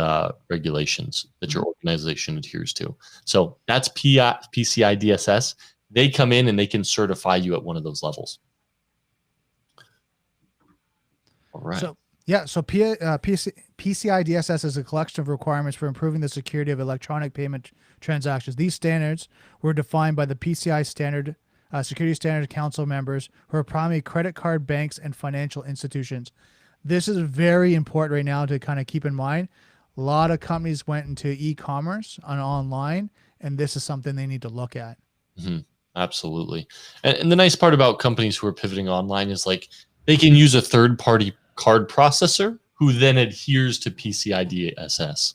regulations that your organization adheres to. So that's PCI DSS. They come in and they can certify you at one of those levels. All right. So PCI DSS is a collection of requirements for improving the security of electronic payment transactions. These standards were defined by the PCI Security Standards Council members, who are primarily credit card banks and financial institutions. This is very important right now to kind of keep in mind. A lot of companies went into e-commerce and online, and this is something they need to look at. Mm-hmm. Absolutely. And the nice part about companies who are pivoting online is, like, they can use a third-party card processor who then adheres to PCI DSS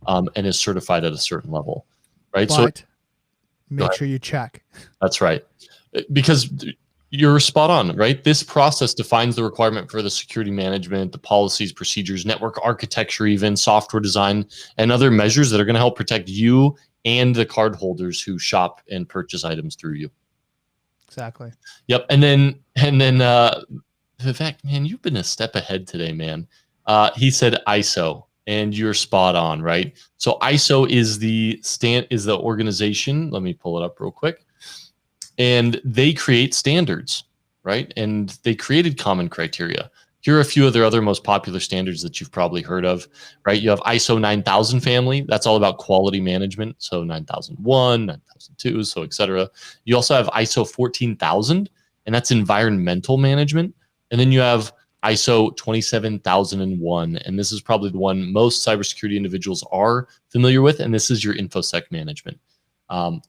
and is certified at a certain level, right? But so make sure you check. That's right. Because you're spot on, right? This process defines the requirement for the security management, the policies, procedures, network architecture, even software design, and other measures that are going to help protect you and the cardholders who shop and purchase items through you. Exactly. Yep. And then Vivek, man, you've been a step ahead today, man. He said ISO, and you're spot on, right? So ISO is the organization. Let me pull it up real quick. And they create standards, right? And they created common criteria. Here are a few of their other most popular standards that you've probably heard of, right? You have ISO 9000 family. That's all about quality management. So 9001, 9002, so et cetera. You also have ISO 14000, and that's environmental management. And then you have ISO 27001, and this is probably the one most cybersecurity individuals are familiar with, and this is your InfoSec management.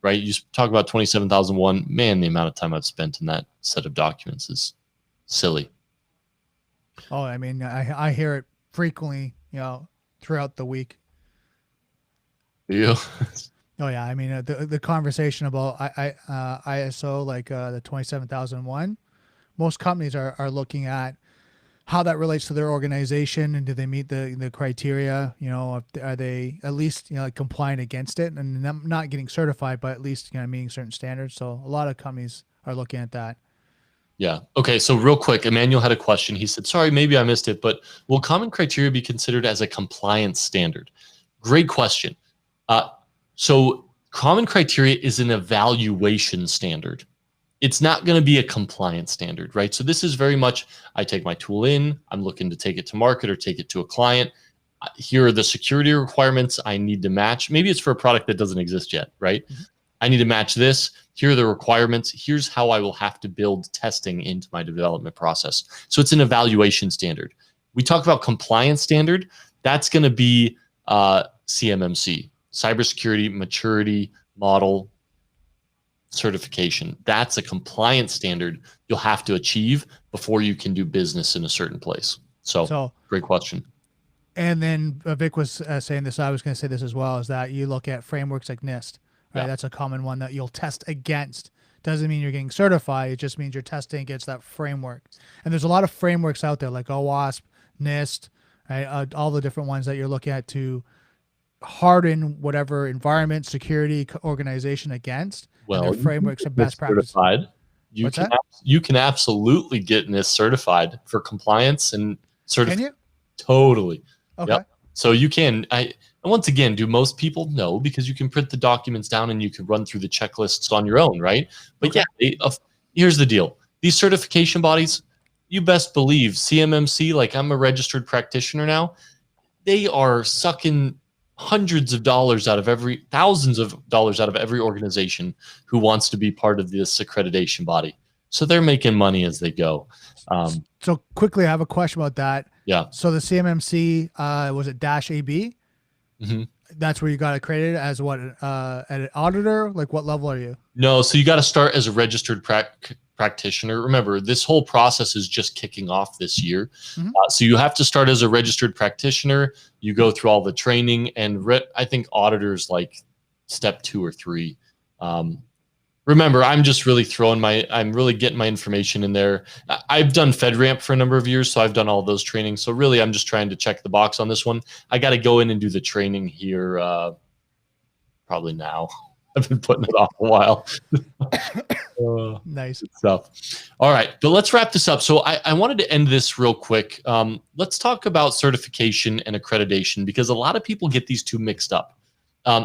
Right? You talk about 27001, man, the amount of time I've spent in that set of documents is silly. Oh, I mean, I hear it frequently, throughout the week. Yeah. Oh yeah. I mean, the conversation about ISO, like the 27001, most companies are looking at how that relates to their organization, and do they meet the criteria? Are they at least compliant against it, and not getting certified, but at least meeting certain standards. So a lot of companies are looking at that. Yeah. Okay. So real quick, Emmanuel had a question. He said, sorry, maybe I missed it, but will common criteria be considered as a compliance standard? Great question. Uh, so common criteria is an evaluation standard. It's not going to be a compliance standard, right? So this is very much, I take my tool in, I'm looking to take it to market or take it to a client. Here are the security requirements I need to match. Maybe it's for a product that doesn't exist yet, right? I need to match this. Here are the requirements. Here's how I will have to build testing into my development process. So it's an evaluation standard. We talk about compliance standard. That's going to be CMMC, cybersecurity maturity model certification. That's a compliance standard you'll have to achieve before you can do business in a certain place. So great question. And then Vic was saying this, I was going to say this as well, is that you look at frameworks like NIST, right? Yeah. That's a common one that you'll test against. Doesn't mean you're getting certified. It just means you're testing against that framework. And there's a lot of frameworks out there like OWASP, NIST, right? All the different ones that you're looking at to harden whatever environment, security organization against. Well, and their frameworks and best practices. You can absolutely get NIST certified for compliance and certification. Can you? Totally. Okay. Yep. So you can. And once again, do most people? No, because you can print the documents down and you can run through the checklists on your own, right? But here's the deal. These certification bodies, you best believe CMMC, like I'm a registered practitioner now, they are sucking thousands of dollars out of every organization who wants to be part of this accreditation body. So they're making money as they go. So quickly, I have a question about that. Yeah. So the CMMC, was it -AB? Mm-hmm. That's where you got accredited as what, an auditor? Like what level are you? No, so you got to start as a registered practitioner. Remember, this whole process is just kicking off this year. Mm-hmm. So you have to start as a registered practitioner. You go through all the training, and I think auditors like step 2 or 3. Remember, I'm just really I'm really getting my information in there. I've done FedRAMP for a number of years, so I've done all those trainings. So really, I'm just trying to check the box on this one. I got to go in and do the training here probably now. I've been putting it off a while. Nice stuff. All right, but let's wrap this up. So I wanted to end this real quick. Let's talk about certification and accreditation, because a lot of people get these two mixed up.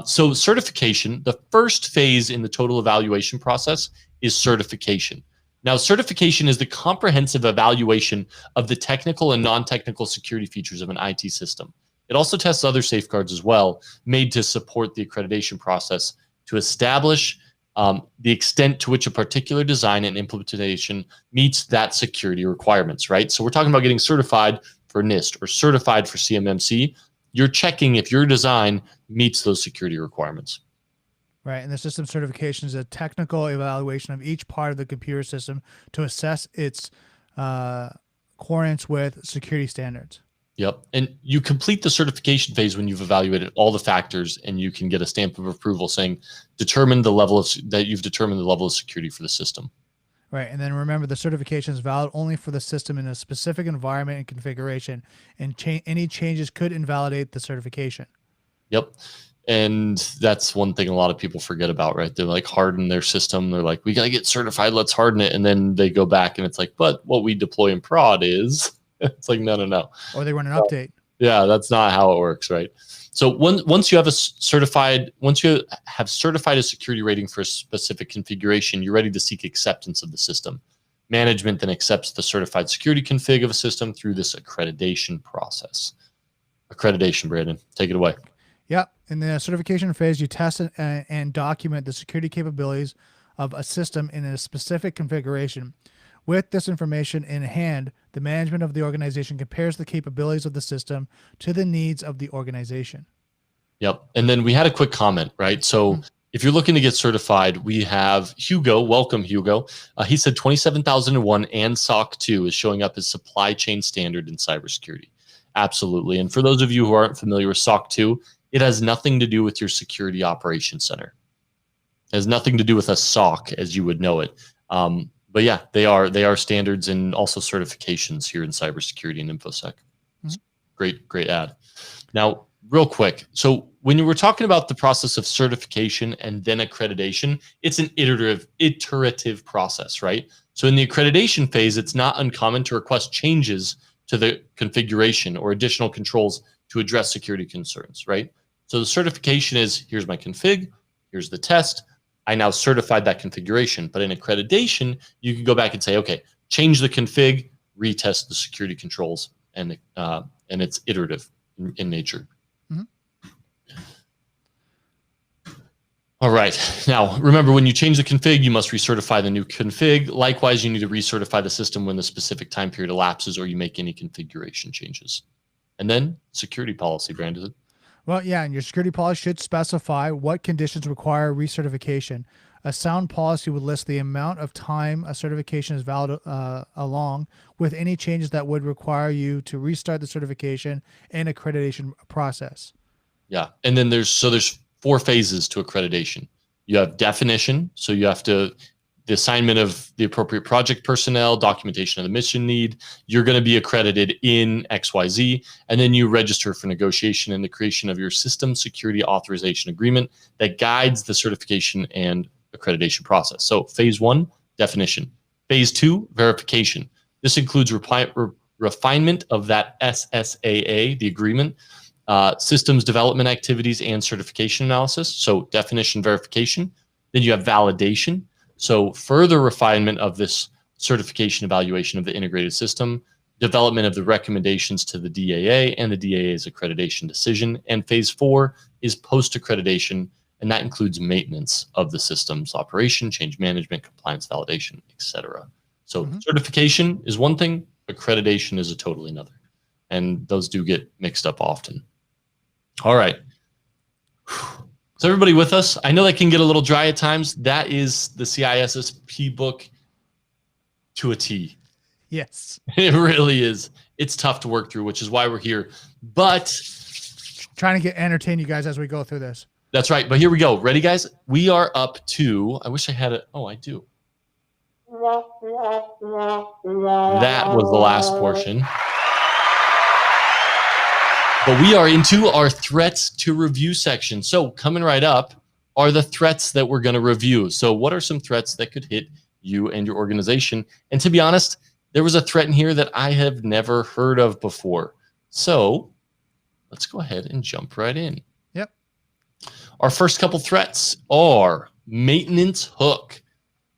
So certification, the first phase in the total evaluation process is certification. Now, certification is the comprehensive evaluation of the technical and non-technical security features of an IT system. It also tests other safeguards as well, made to support the accreditation process to establish the extent to which a particular design and implementation meets that security requirements, right? So we're talking about getting certified for NIST or certified for CMMC. You're checking if your design meets those security requirements. Right. And the system certification is a technical evaluation of each part of the computer system to assess its accordance with security standards. Yep. And you complete the certification phase when you've evaluated all the factors, and you can get a stamp of approval saying you've determined the level of security for the system. Right. And then remember, the certification is valid only for the system in a specific environment and configuration, and any changes could invalidate the certification. Yep. And that's one thing a lot of people forget about, right? They like harden their system. They're like, we got to get certified. Let's harden it. And then they go back and it's like, but what we deploy in prod is, it's like, no. Or they run an update. Yeah, that's not how it works, right? So once you have certified a security rating for a specific configuration, you're ready to seek acceptance of the system. Management then accepts the certified security config of a system through this accreditation process. Accreditation, Brandon, take it away. Yep. In the certification phase, you test and document the security capabilities of a system in a specific configuration. With this information in hand, the management of the organization compares the capabilities of the system to the needs of the organization. Yep. And then we had a quick comment, right? So if you're looking to get certified, we have Hugo. Welcome, Hugo. He said 27001 and SOC 2 is showing up as supply chain standard in cybersecurity. Absolutely. And for those of you who aren't familiar with SOC 2, it has nothing to do with your security operations center. It has nothing to do with a SOC as you would know it. But yeah, they are standards and also certifications here in cybersecurity and InfoSec. Great ad. Now, real quick. So when you were talking about the process of certification and then accreditation, it's an iterative process, right? So in the accreditation phase, it's not uncommon to request changes to the configuration or additional controls to address security concerns, right? So the certification is, here's my config, here's the test. I now certified that configuration. But in accreditation, you can go back and say, okay, change the config, retest the security controls, and it's iterative in nature. Mm-hmm. All right. Now, remember, when you change the config, you must recertify the new config. Likewise, you need to recertify the system when the specific time period elapses or you make any configuration changes. And then security policy, Brandon. Well, yeah, and your security policy should specify what conditions require recertification. A sound policy would list the amount of time a certification is valid along with any changes that would require you to restart the certification and accreditation process. Yeah. And then there's 4 phases to accreditation. You have definition. So you have the assignment of the appropriate project personnel, documentation of the mission need. You're going to be accredited in XYZ. And then you register for negotiation and the creation of your system security authorization agreement that guides the certification and accreditation process. So phase 1, definition. Phase 2, verification. This includes refinement of that SSAA, the agreement, systems development activities and certification analysis. So definition, verification. Then you have validation. So further refinement of this certification evaluation of the integrated system, development of the recommendations to the DAA and the DAA's accreditation decision. And phase 4 is post-accreditation, and that includes maintenance of the system's operation, change management, compliance validation, etc. So certification is one thing, accreditation is a totally another. And those do get mixed up often. All right. So everybody with us? I know that can get a little dry at times. That is the CISSP book to a T. Yes. It really is. It's tough to work through, which is why we're here. But trying to entertain you guys as we go through this. That's right. But here we go. Ready, guys? We are up to, I wish I had it. Oh, I do. That was the last portion. But we are into our threats to review section. So coming right up are the threats that we're going to review. So what are some threats that could hit you and your organization? And to be honest, there was a threat in here that I have never heard of before. So let's go ahead and jump right in. Yep. Our first couple threats are maintenance hook.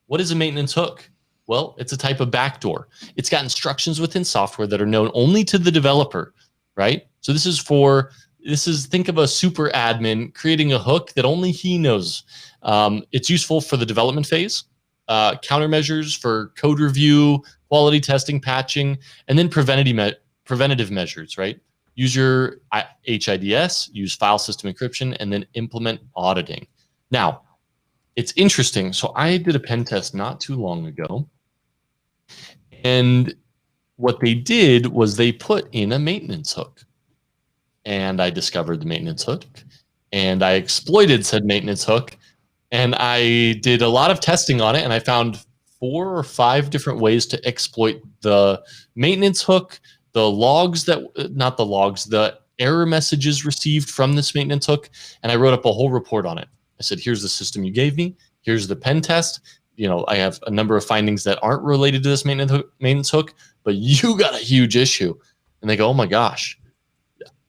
What is a maintenance hook? Well, it's a type of backdoor. It's got instructions within software that are known only to the developer, right? So this is think of a super admin creating a hook that only he knows. It's useful for the development phase, countermeasures for code review, quality testing, patching, and then preventative measures, right? Use your HIDS, use file system encryption, and then implement auditing. Now, it's interesting. So I did a pen test not too long ago, and what they did was they put in a maintenance hook. And I discovered the maintenance hook, and I exploited said maintenance hook, and I did a lot of testing on it, and I found 4 or 5 different ways to exploit the maintenance hook, the error messages received from this maintenance hook, and I wrote up a whole report on it. I said, here's the system you gave me, here's the pen test. You know, I have a number of findings that aren't related to this maintenance hook, but you got a huge issue. And they go, oh my gosh.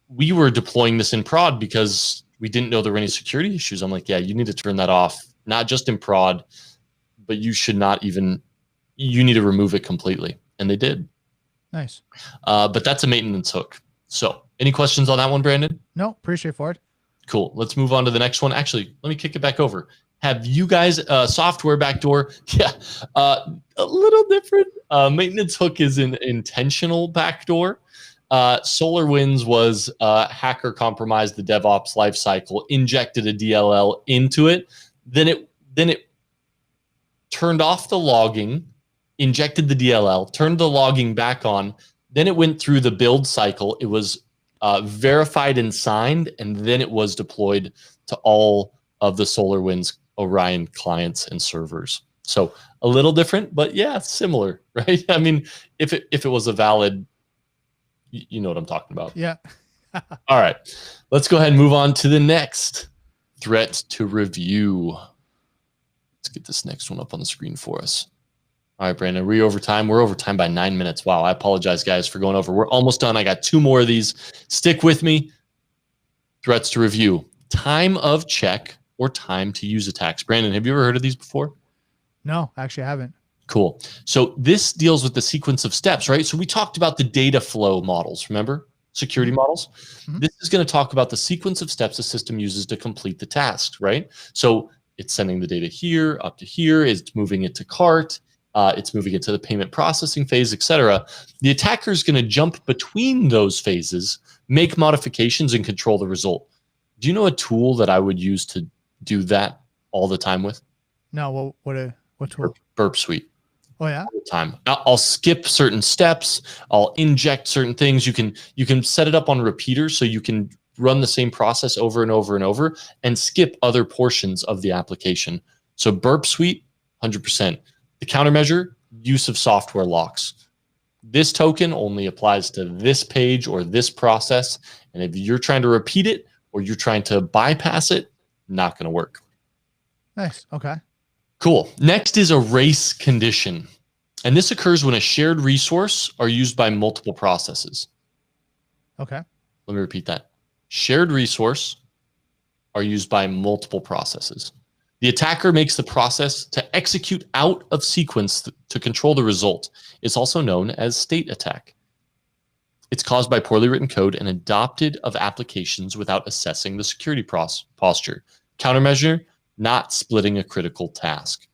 We were deploying this in prod because we didn't know there were any security issues. I'm like, yeah, you need to turn that off, not just in prod, but you need to remove it completely. And they did. Nice. But that's a maintenance hook. So any questions on that one, Brandon? No, pretty straightforward. Cool. Let's move on to the next one. Actually, let me kick it back over. Have you guys software backdoor? Yeah, a little different. Maintenance hook is an intentional backdoor. SolarWinds was hacker compromised the DevOps lifecycle, injected a DLL into it. Then it turned off the logging, injected the DLL, turned the logging back on. Then it went through the build cycle. It was verified and signed, and then it was deployed to all of the SolarWinds Orion clients and servers. So a little different, but yeah, similar, right? I mean, if it was a valid, you know what I'm talking about. Yeah. All right, let's go ahead and move on to the next threat to review. Let's get this next one up on the screen for us. All right, Brandon, we're over time. We're over time by 9 minutes. Wow, I apologize, guys, for going over. We're almost done. I got 2 more of these. Stick with me. Threats to review. time of check or time to use attacks. Brandon, have you ever heard of these before? No, actually I haven't. Cool. So this deals with the sequence of steps, right? So we talked about the data flow models, remember? Security models. This is going to talk about the sequence of steps the system uses to complete the task, right? So it's sending the data here up to here, it's moving it to cart, it's moving it to the payment processing phase, etc. The attacker is going to jump between those phases, make modifications, and control the result. Do you know a tool that I would use to do that all the time with? No, what tool? Burp Suite. Oh yeah. Time. I'll skip certain steps. I'll inject certain things. You can set it up on repeaters so you can run the same process over and over and over and skip other portions of the application. So Burp Suite, 100%. The countermeasure, use of software locks. This token only applies to this page or this process. And if you're trying to repeat it or you're trying to bypass it, not going to work. Nice. Okay. Cool. Next is a race condition. And this occurs when a shared resource are used by multiple processes. Okay. Let me repeat that. Shared resource are used by multiple processes. The attacker makes the process to execute out of sequence to control the result. It's also known as state attack. It's caused by poorly written code and adopted of applications without assessing the security posture. Countermeasure, not splitting a critical task.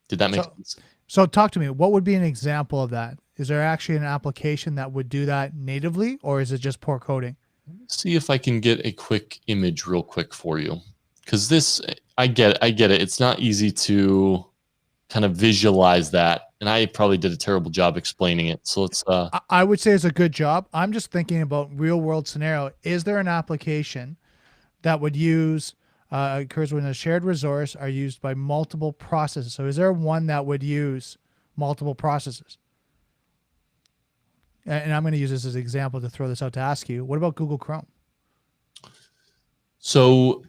Did that make sense? So talk to me. What would be an example of that? Is there actually an application that would do that natively, or is it just poor coding? Let's see if I can get a quick image real quick for you. Because this, I get it. It's not easy to kind of visualize that. And I probably did a terrible job explaining it. So let's... I would say it's a good job. I'm just thinking about real world scenario. Is there an application that would use... occurs when a shared resource are used by multiple processes. So is there one that would use multiple processes? And I'm going to use this as an example to throw this out to ask you. What about Google Chrome? So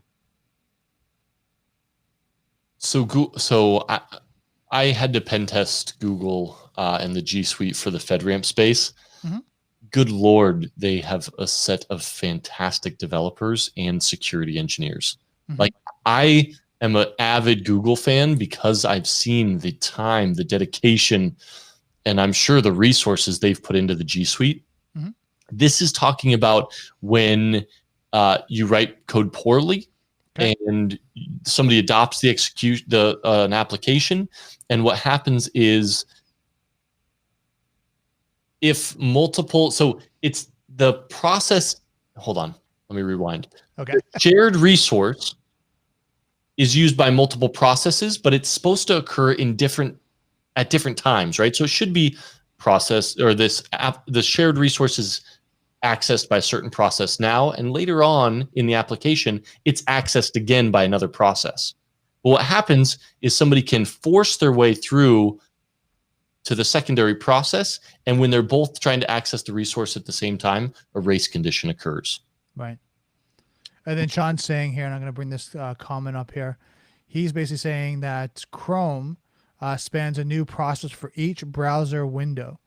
I had to pen test Google and the G Suite for the FedRAMP space. Good Lord, they have a set of fantastic developers and security engineers. Like, I am an avid Google fan because I've seen the time, the dedication, and I'm sure the resources they've put into the G Suite. This is talking about when you write code poorly and somebody adopts an application, and what happens is if multiple, so it's the process. Hold on, let me rewind. Okay. The shared resource is used by multiple processes, but it's supposed to occur at different times, right? So it should be the shared resource is accessed by a certain process now, and later on in the application, it's accessed again by another process. But what happens is somebody can force their way through to the secondary process, and when they're both trying to access the resource at the same time, a race condition occurs. Right. And then Sean's saying here, and I'm going to bring this comment up here. He's basically saying that Chrome spans a new process for each browser window.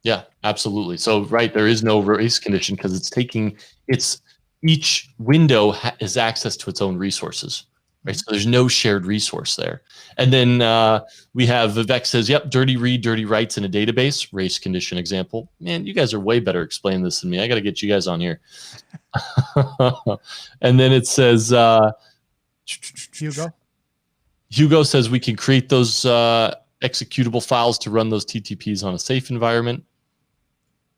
Yeah, absolutely. So, right, there is no race condition because each window has access to its own resources, right? So there's no shared resource there. And then we have Vivek says, yep, dirty read, dirty writes in a database, race condition example. Man, you guys are way better explaining this than me. I got to get you guys on here. And then it says, Hugo says we can create those executable files to run those TTPs on a safe environment.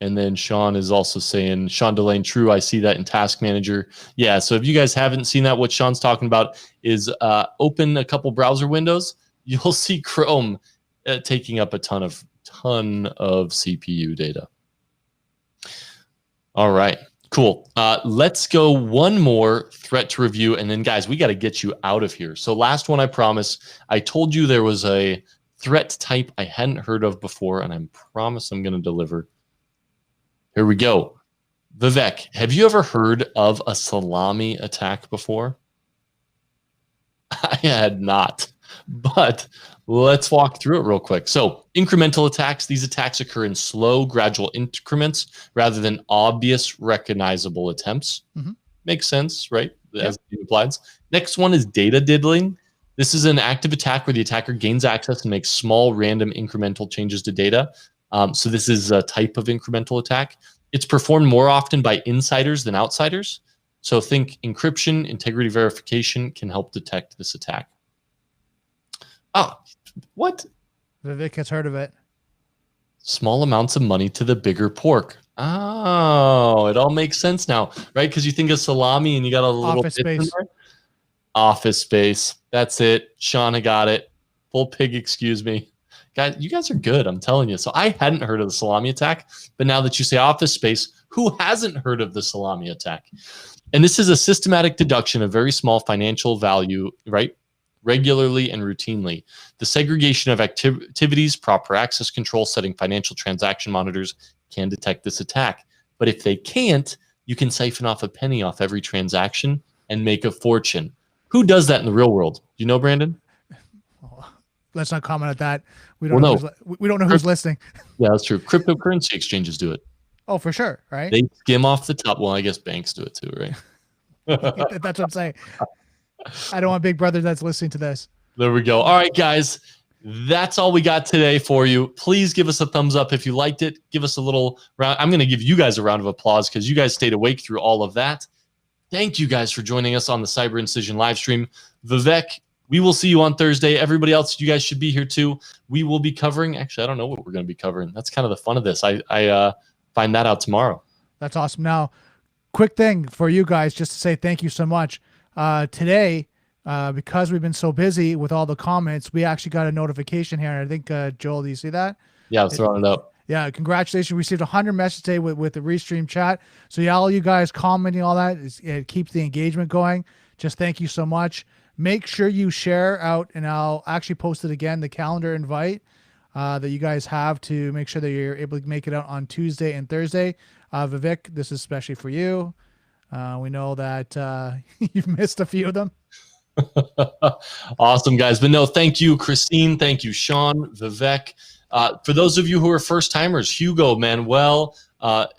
And then Sean is also saying, Sean Delane, true, I see that in Task Manager. Yeah, so if you guys haven't seen that, what Sean's talking about is open a couple browser windows. You'll see Chrome taking up a ton of CPU data. All right, cool. Let's go one more threat to review, and then, guys, we got to get you out of here. So last one, I promise. I told you there was a threat type I hadn't heard of before, and I promise I'm going to deliver. Here we go. Vivek, have you ever heard of a salami attack before? I had not. But let's walk through it real quick. So incremental attacks, these attacks occur in slow, gradual increments rather than obvious, recognizable attempts. Makes sense, right? As it implies. Next one is data diddling. This is an active attack where the attacker gains access and makes small, random, incremental changes to data. So this is a type of incremental attack. It's performed more often by insiders than outsiders. So think encryption, integrity verification can help detect this attack. Oh, what? Vivek has heard of it. Small amounts of money to the bigger pork. Oh, it all makes sense now, right? Because you think of salami and you got a little Office bit in Space. there. Office Space. That's it. Shauna got it. Full pig, excuse me. Guys, you guys are good. I'm telling you. So I hadn't heard of the salami attack, but now that you say Office Space, who hasn't heard of the salami attack? And this is a systematic deduction of very small financial value, right? Regularly and routinely. The segregation of activities, proper access control, setting financial transaction monitors can detect this attack. But if they can't, you can siphon off a penny off every transaction and make a fortune. Who does that in the real world? Do you know, Brandon? Let's not comment on that. We don't know. We don't know who's listening. Yeah, that's true. Cryptocurrency exchanges do it. Oh, for sure, right? They skim off the top. Well, I guess banks do it too, right? That's what I'm saying. I don't want Big Brother that's listening to this. There we go. All right, guys. That's all we got today for you. Please give us a thumbs up if you liked it. Give us a little round. I'm going to give you guys a round of applause because you guys stayed awake through all of that. Thank you guys for joining us on the Cyber Incision live stream. Vivek, we will see you on Thursday. Everybody else, you guys should be here too. We will be covering. Actually, I don't know what we're going to be covering. That's kind of the fun of this. I find that out tomorrow. That's awesome. Now, quick thing for you guys, just to say thank you so much. Today, because we've been so busy with all the comments, we actually got a notification here. And I think, Joel, do you see that? Yeah, I was throwing it up. Yeah, congratulations. We received 100 messages today with the Restream chat. So yeah, all you guys commenting, all that, it keeps the engagement going. Just thank you so much. Make sure you share out, and I'll actually post it again, the calendar invite that you guys have to make sure that you're able to make it out on Tuesday and Thursday. Vivek, this is especially for you. We know that you've missed a few of them. Awesome, guys. But no, thank you, Christine. Thank you, Sean, Vivek. For those of you who are first timers, Hugo, Manuel,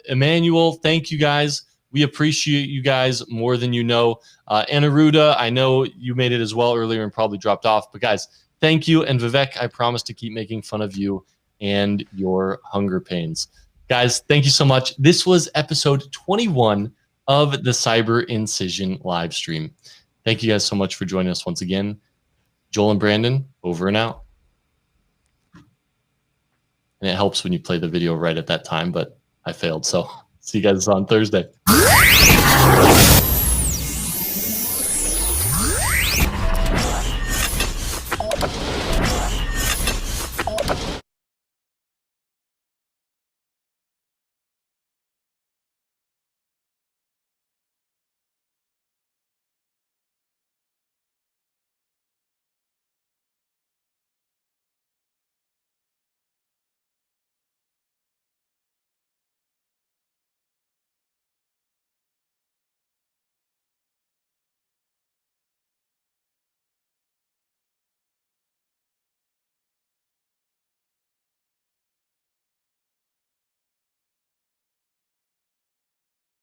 Emmanuel, thank you guys. We appreciate you guys more than you know. Anaruda, I know you made it as well earlier and probably dropped off. But guys, thank you. And Vivek, I promise to keep making fun of you and your hunger pains. Guys, thank you so much. This was episode 21 of the Cyber Incision live stream. Thank you guys so much for joining us once again. Joel and Brandon, over and out. And it helps when you play the video right at that time, but I failed. So see you guys on Thursday.